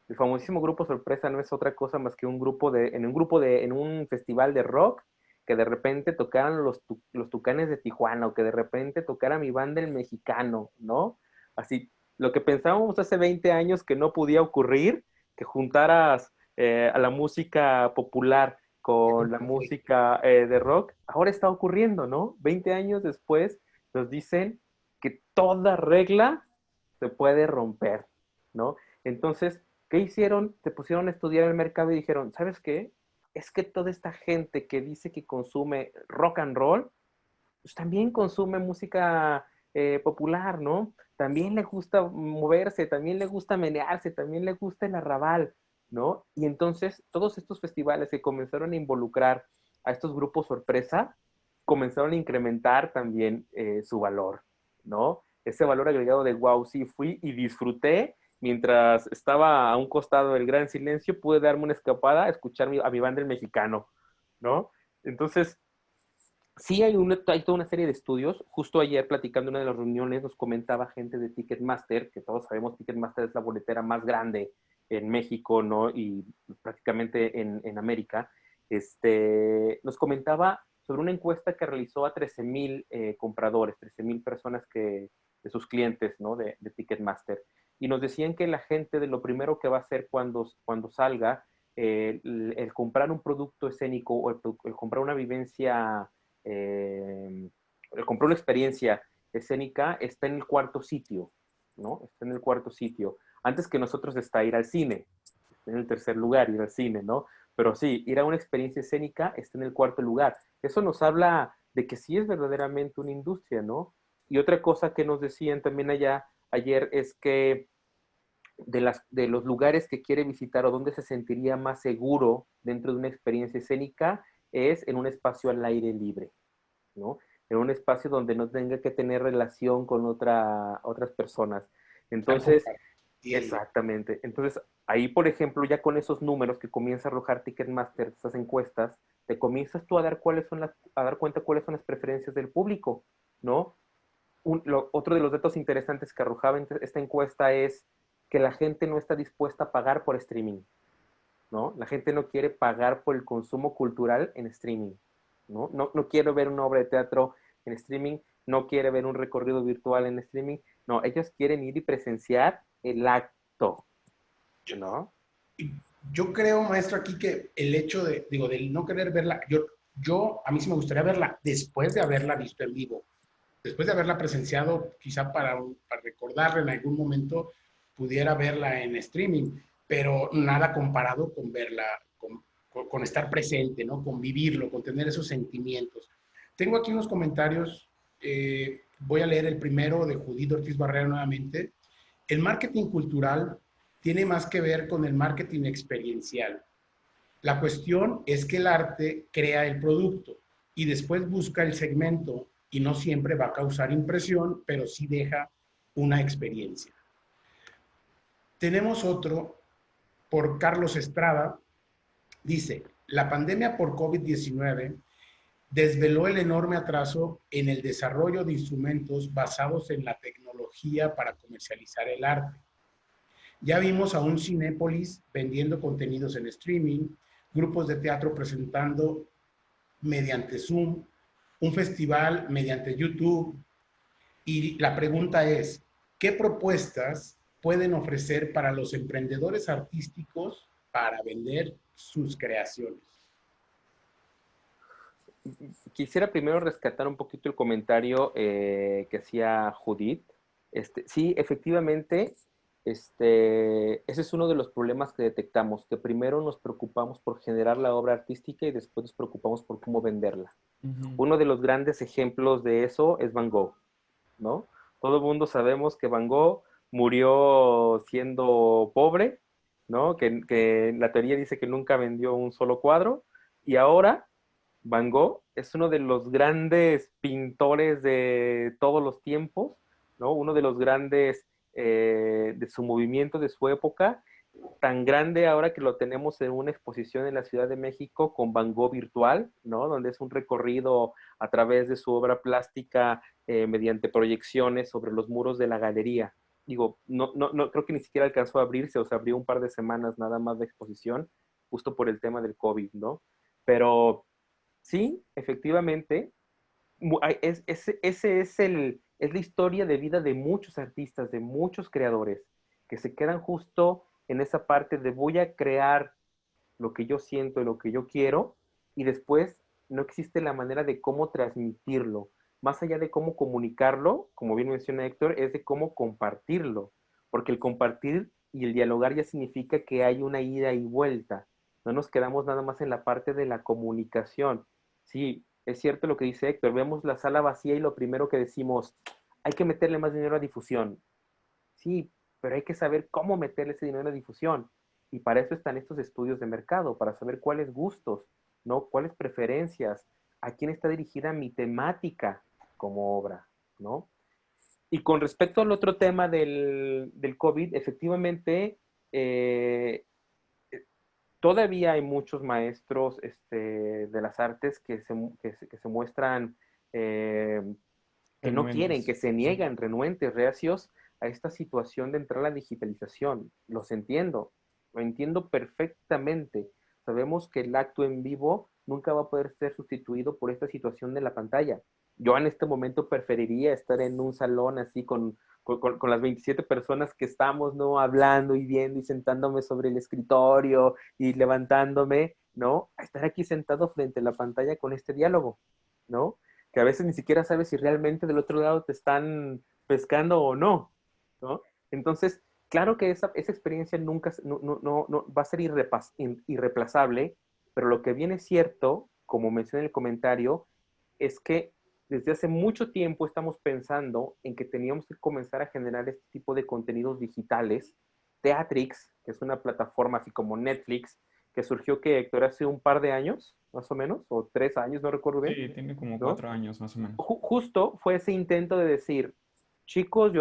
El famosísimo grupo sorpresa no es otra cosa más que en un festival de rock, que de repente tocaran los Tucanes de Tijuana, o que de repente tocara mi banda el Mexicano, ¿no? Así, lo que pensábamos hace 20 años que no podía ocurrir, que juntaras a la música popular con la música de rock, ahora está ocurriendo, ¿no? 20 años después nos dicen que toda regla se puede romper, ¿no? Entonces, ¿qué hicieron? Se pusieron a estudiar el mercado y dijeron, ¿sabes qué? Es que toda esta gente que dice que consume rock and roll, pues también consume música popular, ¿no? También le gusta moverse, también le gusta menearse, también le gusta el arrabal, ¿no? Y entonces todos estos festivales que comenzaron a involucrar a estos grupos sorpresa, comenzaron a incrementar también su valor, ¿no? Ese valor agregado de, wow, sí, fui y disfruté, mientras estaba a un costado del gran silencio, pude darme una escapada a escuchar a mi banda el Mexicano, ¿no? Entonces, sí hay toda una serie de estudios. Justo ayer, platicando en una de las reuniones, nos comentaba gente de Ticketmaster, que todos sabemos Ticketmaster es la boletera más grande en México, ¿no? Y prácticamente en América. Nos comentaba sobre una encuesta que realizó a 13,000 compradores, 13,000 personas de sus clientes, ¿no? De Ticketmaster. Y nos decían que la gente de lo primero que va a hacer cuando salga, el comprar un producto escénico o el comprar una vivencia, el comprar una experiencia escénica, está en el cuarto sitio, ¿no? Está en el cuarto sitio. Antes que nosotros está ir al cine, está en el tercer lugar, ir al cine, ¿no? Pero sí, ir a una experiencia escénica está en el cuarto lugar. Eso nos habla de que sí es verdaderamente una industria, ¿no? Y otra cosa que nos decían también ayer es que de los lugares que quiere visitar o donde se sentiría más seguro dentro de una experiencia escénica es en un espacio al aire libre, ¿no? En un espacio donde no tenga que tener relación con otras personas. Entonces, exactamente. Entonces, ahí, por ejemplo, ya con esos números que comienza a arrojar Ticketmaster, esas encuestas, te comienzas tú a dar a dar cuenta cuáles son las preferencias del público, ¿no? Otro de los datos interesantes que arrojaba esta encuesta es que la gente no está dispuesta a pagar por streaming, ¿no? La gente no quiere pagar por el consumo cultural en streaming, ¿no? No quiere ver una obra de teatro en streaming, no quiere ver un recorrido virtual en streaming, no, ellos quieren ir y presenciar el acto, ¿no? Yo creo, maestro, aquí que el hecho del no querer verla, a mí sí me gustaría verla después de haberla visto en vivo, después de haberla presenciado, quizá para recordarla en algún momento, pudiera verla en streaming, pero nada comparado con verla, con estar presente, ¿no? Con vivirlo, con tener esos sentimientos. Tengo aquí unos comentarios, voy a leer el primero de Judith Ortiz Barrera nuevamente. El marketing cultural tiene más que ver con el marketing experiencial. La cuestión es que el arte crea el producto y después busca el segmento y no siempre va a causar impresión, pero sí deja una experiencia. Tenemos otro por Carlos Estrada. Dice, la pandemia por COVID-19 desveló el enorme atraso en el desarrollo de instrumentos basados en la tecnología para comercializar el arte. Ya vimos a un Cinépolis vendiendo contenidos en streaming, grupos de teatro presentando mediante Zoom, un festival mediante YouTube. Y la pregunta es, ¿qué propuestas pueden ofrecer para los emprendedores artísticos para vender sus creaciones? Quisiera primero rescatar un poquito el comentario que hacía Judith. Sí, efectivamente, ese es uno de los problemas que detectamos, que primero nos preocupamos por generar la obra artística y después nos preocupamos por cómo venderla. Uno de los grandes ejemplos de eso es Van Gogh, ¿no? Todo el mundo sabemos que Van Gogh murió siendo pobre, ¿no? Que la teoría dice que nunca vendió un solo cuadro y ahora Van Gogh es uno de los grandes pintores de todos los tiempos, ¿no? Uno de los grandes de su movimiento, de su época, tan grande ahora que lo tenemos en una exposición en la Ciudad de México con Van Gogh virtual, ¿no? Donde es un recorrido a través de su obra plástica mediante proyecciones sobre los muros de la galería. Digo, no creo que ni siquiera alcanzó a abrirse, o sea, abrió un par de semanas nada más de exposición, justo por el tema del COVID, ¿no? Pero sí, efectivamente, ese es la historia de vida de muchos artistas, de muchos creadores, que se quedan justo en esa parte de voy a crear lo que yo siento y lo que yo quiero, y después no existe la manera de cómo transmitirlo. Más allá de cómo comunicarlo, como bien menciona Héctor, es de cómo compartirlo, porque el compartir y el dialogar ya significa que hay una ida y vuelta. No nos quedamos nada más en la parte de la comunicación. Sí, es cierto lo que dice Héctor, vemos la sala vacía y lo primero que decimos, hay que meterle más dinero a difusión. Sí, pero hay que saber cómo meterle ese dinero a difusión. Y para eso están estos estudios de mercado, para saber cuáles gustos, ¿no? Cuáles preferencias, a quién está dirigida mi temática como obra, ¿no? Y con respecto al otro tema del COVID, efectivamente, todavía hay muchos maestros de las artes que se muestran que no quieren, que se niegan, renuentes, reacios a esta situación de entrar a la digitalización. Los entiendo, lo entiendo perfectamente. Sabemos que el acto en vivo nunca va a poder ser sustituido por esta situación de la pantalla. Yo en este momento preferiría estar en un salón así con las 27 personas que estamos, ¿no? Hablando y viendo y sentándome sobre el escritorio y levantándome, ¿no? A estar aquí sentado frente a la pantalla con este diálogo, ¿no? Que a veces ni siquiera sabes si realmente del otro lado te están pescando o no, ¿no? Entonces, claro que esa experiencia nunca no va a ser irreemplazable, pero lo que viene cierto, como mencioné en el comentario, es que desde hace mucho tiempo estamos pensando en que teníamos que comenzar a generar este tipo de contenidos digitales. Teatrix, que es una plataforma así como Netflix, que surgió, que Héctor, hace un par de años, más o menos, o 3 años, no recuerdo bien. Sí, tiene como ¿no? 4 años más o menos. Justo fue ese intento de decir, chicos,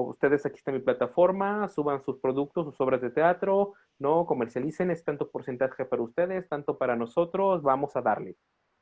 ustedes aquí está mi plataforma, suban sus productos, sus obras de teatro, no comercialicen, es tanto porcentaje para ustedes, tanto para nosotros, vamos a darle.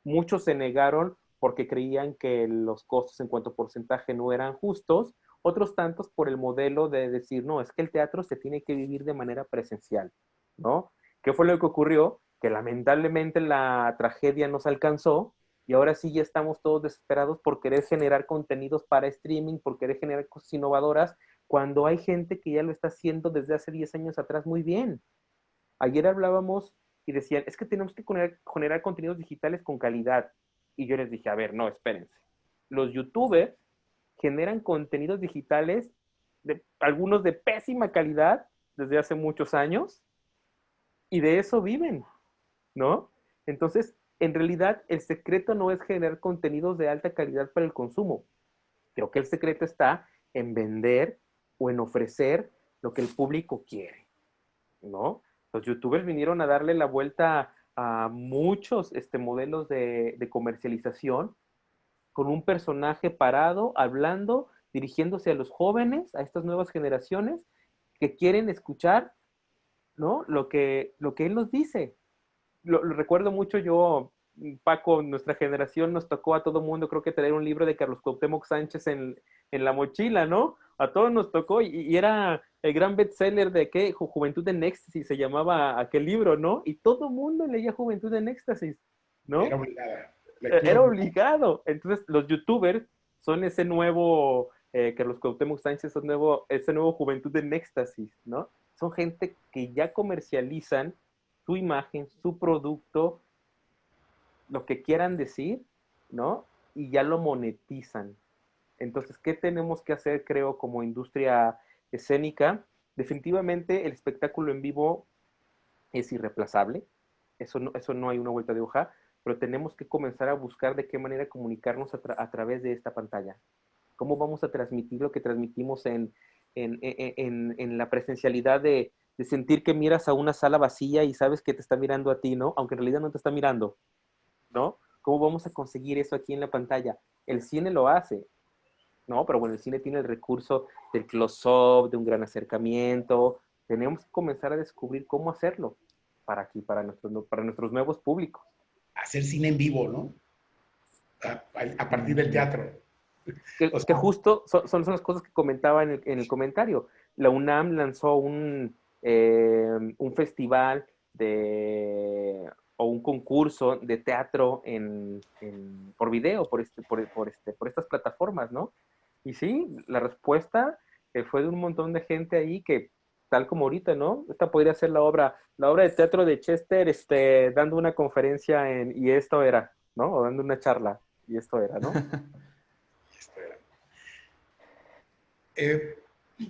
Muchos se negaron porque creían que los costos en cuanto a porcentaje no eran justos, otros tantos por el modelo de decir, no, es que el teatro se tiene que vivir de manera presencial, ¿no? ¿Qué fue lo que ocurrió? Que lamentablemente la tragedia nos alcanzó y ahora sí ya estamos todos desesperados por querer generar contenidos para streaming, por querer generar cosas innovadoras, cuando hay gente que ya lo está haciendo desde hace 10 años atrás muy bien. Ayer hablábamos y decían, es que tenemos que generar contenidos digitales con calidad. Y yo les dije, a ver, no, espérense. Los youtubers generan contenidos digitales, algunos de pésima calidad, desde hace muchos años, y de eso viven, ¿no? Entonces, en realidad, el secreto no es generar contenidos de alta calidad para el consumo. Creo que el secreto está en vender o en ofrecer lo que el público quiere, ¿no? Los youtubers vinieron a darle la vuelta a muchos modelos de comercialización con un personaje parado, hablando, dirigiéndose a los jóvenes, a estas nuevas generaciones que quieren escuchar, ¿no? Lo que él nos dice. Lo recuerdo mucho yo, Paco, nuestra generación nos tocó a todo mundo, creo que traer un libro de Carlos Cuauhtémoc Sánchez en la mochila, ¿no? A todos nos tocó y era el gran bestseller de ¿qué? Juventud en Éxtasis, se llamaba aquel libro, ¿no? Y todo el mundo leía Juventud en Éxtasis, ¿no? Era obligada. Era obligado. Entonces, los youtubers son ese nuevo, Carlos Cuauhtémoc Sánchez, ese nuevo Juventud en Éxtasis, ¿no? Son gente que ya comercializan su imagen, su producto, lo que quieran decir, ¿no? Y ya lo monetizan. Entonces, ¿qué tenemos que hacer, creo, como industria escénica? Definitivamente el espectáculo en vivo es irreemplazable. Eso no hay una vuelta de hoja, pero tenemos que comenzar a buscar de qué manera comunicarnos a través de esta pantalla. ¿Cómo vamos a transmitir lo que transmitimos en la presencialidad de sentir que miras a una sala vacía y sabes que te está mirando a ti, ¿no? Aunque en realidad no te está mirando, ¿no? ¿Cómo vamos a conseguir eso aquí en la pantalla? El cine lo hace, ¿no? Pero bueno, el cine tiene el recurso del close-up, de un gran acercamiento. Tenemos que comenzar a descubrir cómo hacerlo para aquí, para nuestros nuevos públicos. Hacer cine en vivo, ¿no? A partir del teatro. Que justo son las cosas que comentaba en el comentario. La UNAM lanzó un festival o un concurso de teatro por video, por estas plataformas, ¿no? Y sí, la respuesta fue de un montón de gente ahí que, tal como ahorita, ¿no? Esta podría ser la obra de teatro de Chester, dando una conferencia y esto era, ¿no? O dando una charla, y esto era, ¿no?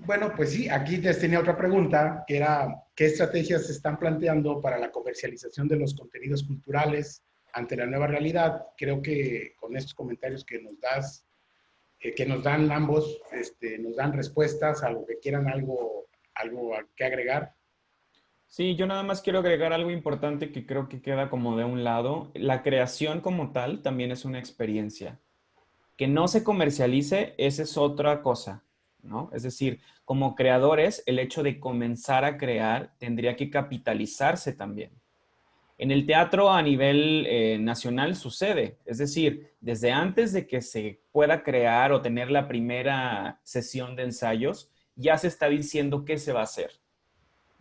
Bueno, pues sí, aquí les tenía otra pregunta, que era, ¿qué estrategias se están planteando para la comercialización de los contenidos culturales ante la nueva realidad? Creo que con estos comentarios que nos das, que nos dan ambos, nos dan respuestas a lo que quieran, algo que agregar. Sí, yo nada más quiero agregar algo importante que creo que queda como de un lado. La creación como tal también es una experiencia. Que no se comercialice, esa es otra cosa, ¿no? Es decir, como creadores, el hecho de comenzar a crear tendría que capitalizarse también. En el teatro a nivel nacional sucede, es decir, desde antes de que se pueda crear o tener la primera sesión de ensayos, ya se está diciendo qué se va a hacer.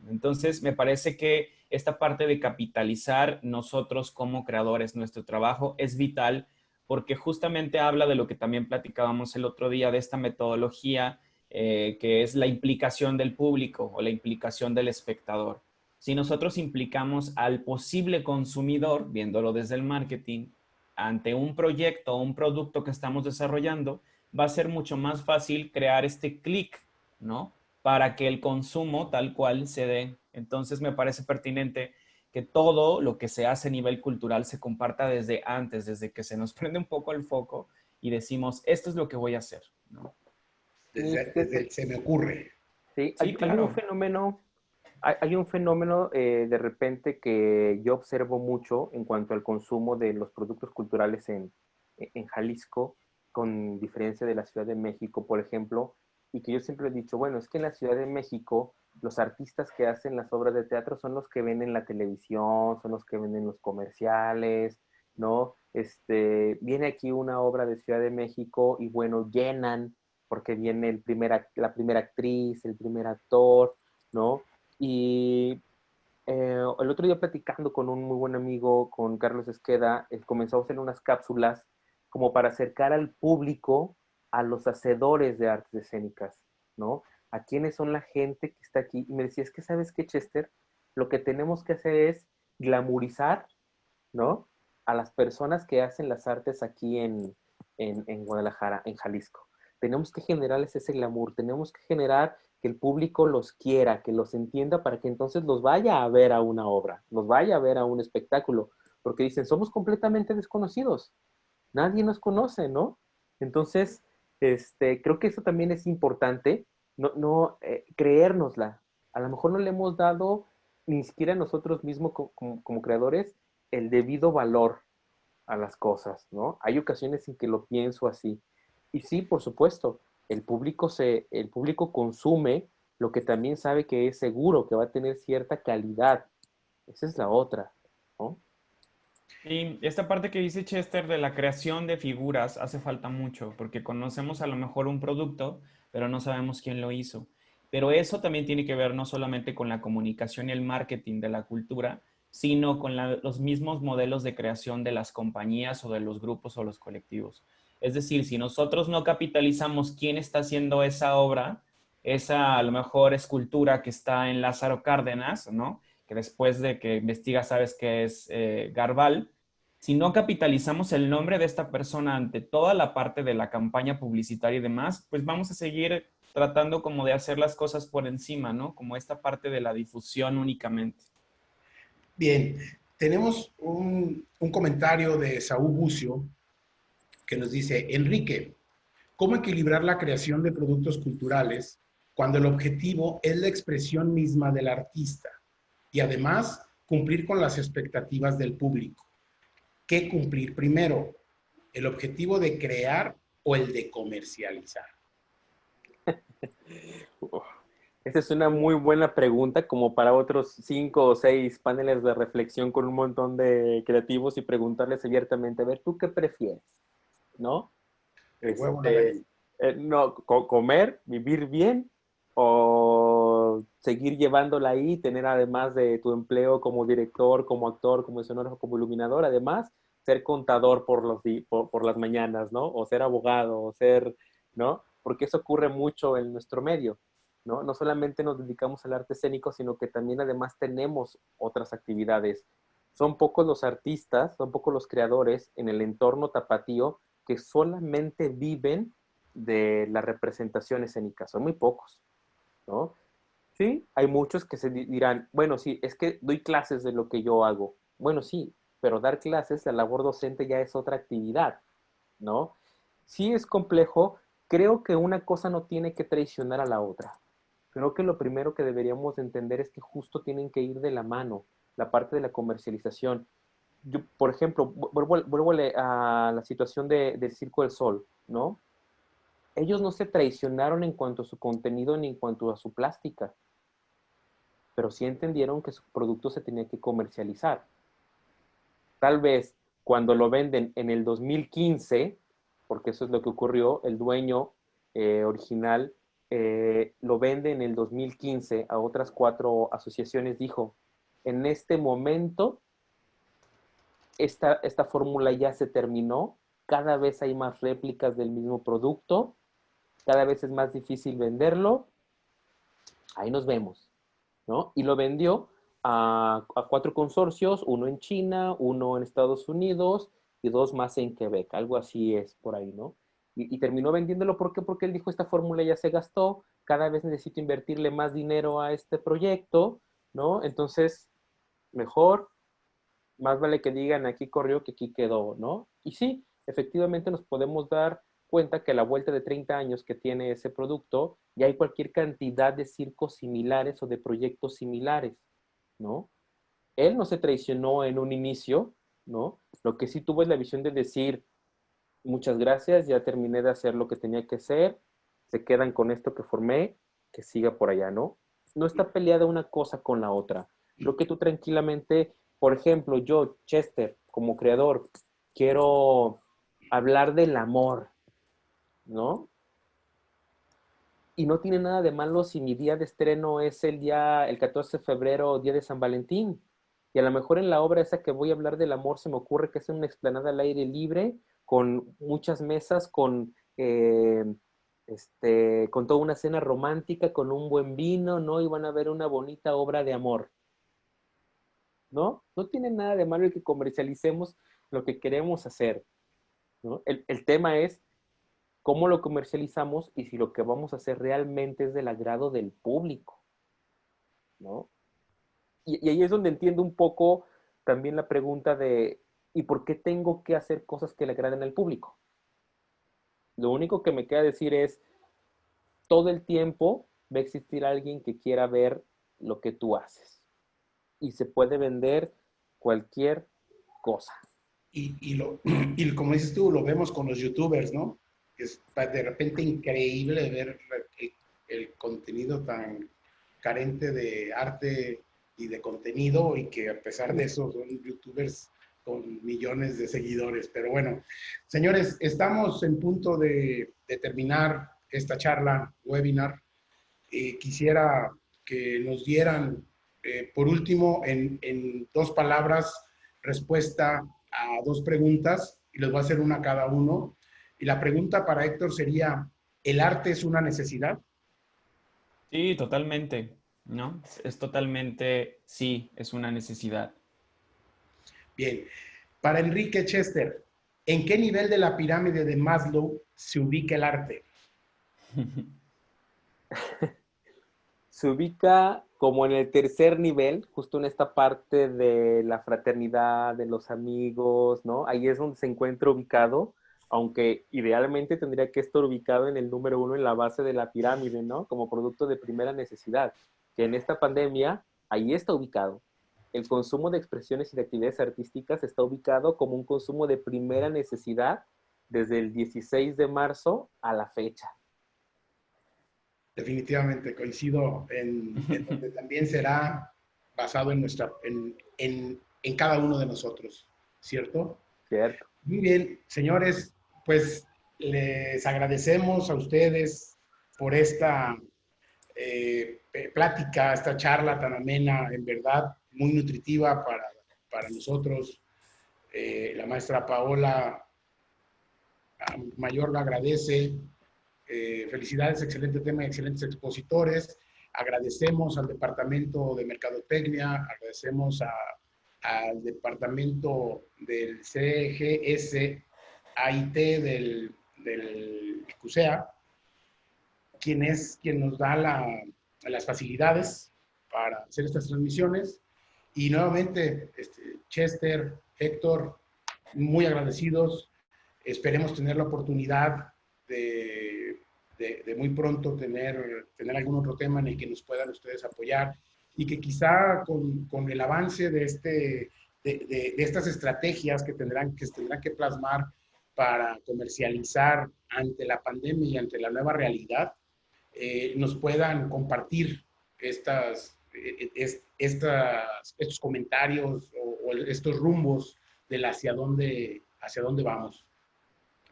Entonces, me parece que esta parte de capitalizar nosotros como creadores nuestro trabajo es vital porque justamente habla de lo que también platicábamos el otro día, de esta metodología que es la implicación del público o la implicación del espectador. Si nosotros implicamos al posible consumidor, viéndolo desde el marketing, ante un proyecto o un producto que estamos desarrollando, va a ser mucho más fácil crear este clic, ¿no? Para que el consumo tal cual se dé. Entonces me parece pertinente que todo lo que se hace a nivel cultural se comparta desde antes, desde que se nos prende un poco el foco y decimos, esto es lo que voy a hacer, ¿no? Desde se me ocurre. Sí, Sí, hay un claro. fenómeno, hay un fenómeno de repente que yo observo mucho en cuanto al consumo de los productos culturales en Jalisco, con diferencia de la Ciudad de México, por ejemplo, y que yo siempre he dicho, bueno, es que en la Ciudad de México los artistas que hacen las obras de teatro son los que ven en la televisión, son los que ven en los comerciales, ¿no? Viene aquí una obra de Ciudad de México y bueno, llenan porque viene la primera actriz, el primer actor, ¿no? Y el otro día platicando con un muy buen amigo, con Carlos Esqueda, comenzó a hacer unas cápsulas como para acercar al público a los hacedores de artes escénicas, ¿no? A quiénes son la gente que está aquí. Y me decía, es que sabes qué, Chester, lo que tenemos que hacer es glamorizar, ¿no? A las personas que hacen las artes aquí en Guadalajara, en Jalisco. Tenemos que generarles ese glamour, tenemos que generar que el público los quiera, que los entienda para que entonces los vaya a ver a una obra, los vaya a ver a un espectáculo, porque dicen, somos completamente desconocidos, nadie nos conoce, ¿no? Entonces, creo que eso también es importante, creérnosla. A lo mejor no le hemos dado ni siquiera nosotros mismos como creadores el debido valor a las cosas, ¿no? Hay ocasiones en que lo pienso así. Y sí, por supuesto, el público consume lo que también sabe que es seguro, que va a tener cierta calidad. Esa es la otra, ¿no? Y esta parte que dice Chester de la creación de figuras hace falta mucho, porque conocemos a lo mejor un producto, pero no sabemos quién lo hizo. Pero eso también tiene que ver no solamente con la comunicación y el marketing de la cultura, sino con los mismos modelos de creación de las compañías o de los grupos o los colectivos. Es decir, si nosotros no capitalizamos quién está haciendo esa obra, esa a lo mejor escultura que está en Lázaro Cárdenas, ¿no? Que después de que investigas sabes que es Garbal, si no capitalizamos el nombre de esta persona ante toda la parte de la campaña publicitaria y demás, pues vamos a seguir tratando como de hacer las cosas por encima, ¿no? Como esta parte de la difusión únicamente. Bien, tenemos un comentario de Saúl Bucio que nos dice, Enrique, ¿cómo equilibrar la creación de productos culturales cuando el objetivo es la expresión misma del artista y además cumplir con las expectativas del público? ¿Qué cumplir primero? ¿El objetivo de crear o el de comercializar? Esa es una muy buena pregunta, como para otros 5 o 6 paneles de reflexión con un montón de creativos y preguntarles abiertamente, a ver, ¿tú qué prefieres? ¿No? El huevo o la gallina. No, comer, vivir bien o seguir llevándola ahí, tener además de tu empleo como director, como actor, como escenógrafo, como iluminador, además ser contador por las mañanas, ¿no? O ser abogado, o ser, ¿no? Porque eso ocurre mucho en nuestro medio, ¿no? No solamente nos dedicamos al arte escénico, sino que también además tenemos otras actividades. Son pocos los artistas, son pocos los creadores en el entorno tapatío que solamente viven de la representación escénica. Son muy pocos, ¿no? Sí, hay muchos que se dirán, bueno, sí, es que doy clases de lo que yo hago. Bueno, sí, pero dar clases, la labor docente ya es otra actividad, ¿no? Sí es complejo, creo que una cosa no tiene que traicionar a la otra. Creo que lo primero que deberíamos entender es que justo tienen que ir de la mano la parte de la comercialización. Yo, por ejemplo, vuelvo a la situación del Circo del Sol, ¿no? Ellos no se traicionaron en cuanto a su contenido ni en cuanto a su plástica, pero sí entendieron que su producto se tenía que comercializar. Tal vez cuando lo venden en el 2015, porque eso es lo que ocurrió, el dueño original lo vende en el 2015 a otras 4 asociaciones, dijo, en este momento esta fórmula ya se terminó, cada vez hay más réplicas del mismo producto, cada vez es más difícil venderlo, ahí nos vemos, ¿no? Y lo vendió a 4 consorcios, uno en China, uno en Estados Unidos y 2 más en Quebec, algo así es por ahí, ¿no? Y terminó vendiéndolo, ¿por qué? Porque él dijo, esta fórmula ya se gastó, cada vez necesito invertirle más dinero a este proyecto, ¿no? Entonces, mejor, más vale que digan aquí corrió que aquí quedó, ¿no? Y sí, efectivamente nos podemos dar cuenta que a la vuelta de 30 años que tiene ese producto, ya hay cualquier cantidad de circos similares o de proyectos similares, ¿no? Él no se traicionó en un inicio, ¿no? Lo que sí tuvo es la visión de decir, muchas gracias, ya terminé de hacer lo que tenía que hacer, se quedan con esto que formé, que siga por allá, ¿no? No está peleada una cosa con la otra. Creo que tú tranquilamente, por ejemplo, yo, Chester, como creador, quiero hablar del amor, ¿no? Y no tiene nada de malo si mi día de estreno es el 14 de febrero, día de San Valentín. Y a lo mejor en la obra esa que voy a hablar del amor se me ocurre que es una explanada al aire libre, con muchas mesas, con toda una cena romántica, con un buen vino, ¿no? Y van a ver una bonita obra de amor, ¿no? No tiene nada de malo el que comercialicemos lo que queremos hacer, ¿no? El tema es cómo lo comercializamos y si lo que vamos a hacer realmente es del agrado del público, ¿no? Y ahí es donde entiendo un poco también la pregunta de, ¿y por qué tengo que hacer cosas que le agraden al público? Lo único que me queda decir es, todo el tiempo va a existir alguien que quiera ver lo que tú haces. Y se puede vender cualquier cosa. Y como dices tú, lo vemos con los youtubers, ¿no? Es de repente increíble ver el contenido tan carente de arte y de contenido y que a pesar de eso son youtubers con millones de seguidores. Pero bueno, señores, estamos en punto de terminar esta charla, webinar. Quisiera que nos dieran, por último, en 2 palabras, respuesta a 2 preguntas, y les voy a hacer una a cada uno. Y la pregunta para Héctor sería, ¿el arte es una necesidad? Sí, totalmente, ¿no? Es totalmente, sí, es una necesidad. Bien. Para Enrique Chester, ¿en qué nivel de la pirámide de Maslow se ubica el arte? Se ubica como en el tercer nivel, justo en esta parte de la fraternidad, de los amigos, ¿no? Ahí es donde se encuentra ubicado, aunque idealmente tendría que estar ubicado en el número 1 en la base de la pirámide, ¿no? Como producto de primera necesidad, que en esta pandemia ahí está ubicado. El consumo de expresiones y de actividades artísticas está ubicado como un consumo de primera necesidad desde el 16 de marzo a la fecha. Definitivamente coincido en donde también será basado en cada uno de nosotros, ¿cierto? ¿Cierto? Muy bien, señores, pues les agradecemos a ustedes por esta plática, esta charla tan amena, en verdad, muy nutritiva para nosotros. La maestra Paola Mayor lo agradece. Felicidades, excelente tema y excelentes expositores. Agradecemos al Departamento de Mercadotecnia, agradecemos al Departamento del CGS AIT del CUSEA, quien nos da las facilidades para hacer estas transmisiones. Y nuevamente, Chester, Héctor, muy agradecidos. Esperemos tener la oportunidad de muy pronto tener algún otro tema en el que nos puedan ustedes apoyar y que quizá con el avance de estas estrategias que tendrán que plasmar para comercializar ante la pandemia y ante la nueva realidad, nos puedan compartir estos comentarios o estos rumbos del hacia dónde vamos.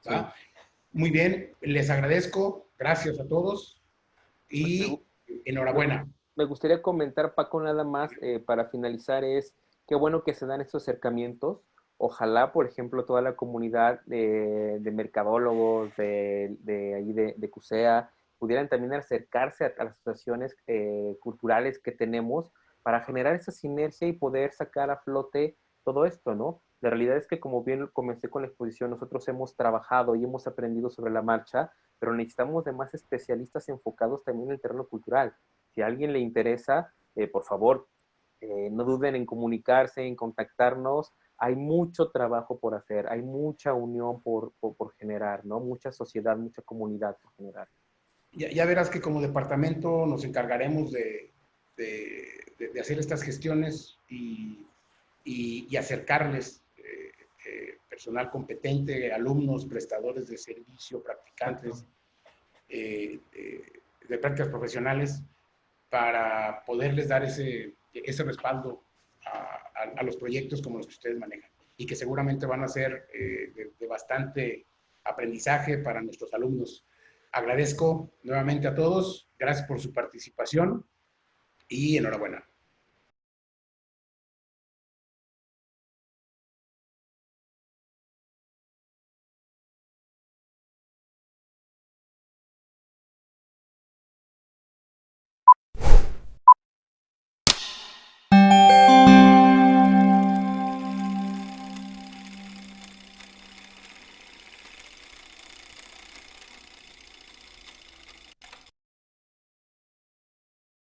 ¿Va? Sí. Muy bien, les agradezco, gracias a todos y enhorabuena. Me gustaría comentar, Paco, nada más para finalizar, es qué bueno que se dan estos acercamientos. Ojalá, por ejemplo, toda la comunidad de mercadólogos de CUSEA pudieran también acercarse a las asociaciones culturales que tenemos para generar esa sinergia y poder sacar a flote todo esto, ¿no? La realidad es que, como bien comencé con la exposición, nosotros hemos trabajado y hemos aprendido sobre la marcha, pero necesitamos de más especialistas enfocados también en el terreno cultural. Si a alguien le interesa, por favor, no duden en comunicarse, en contactarnos. Hay mucho trabajo por hacer, hay mucha unión por generar, ¿no? Mucha sociedad, mucha comunidad por generar. Ya verás que como departamento nos encargaremos de hacer estas gestiones y acercarles personal competente, alumnos, prestadores de servicio, practicantes de prácticas profesionales, para poderles dar ese respaldo a los proyectos como los que ustedes manejan y que seguramente van a ser de bastante aprendizaje para nuestros alumnos. Agradezco nuevamente a todos, gracias por su participación y enhorabuena.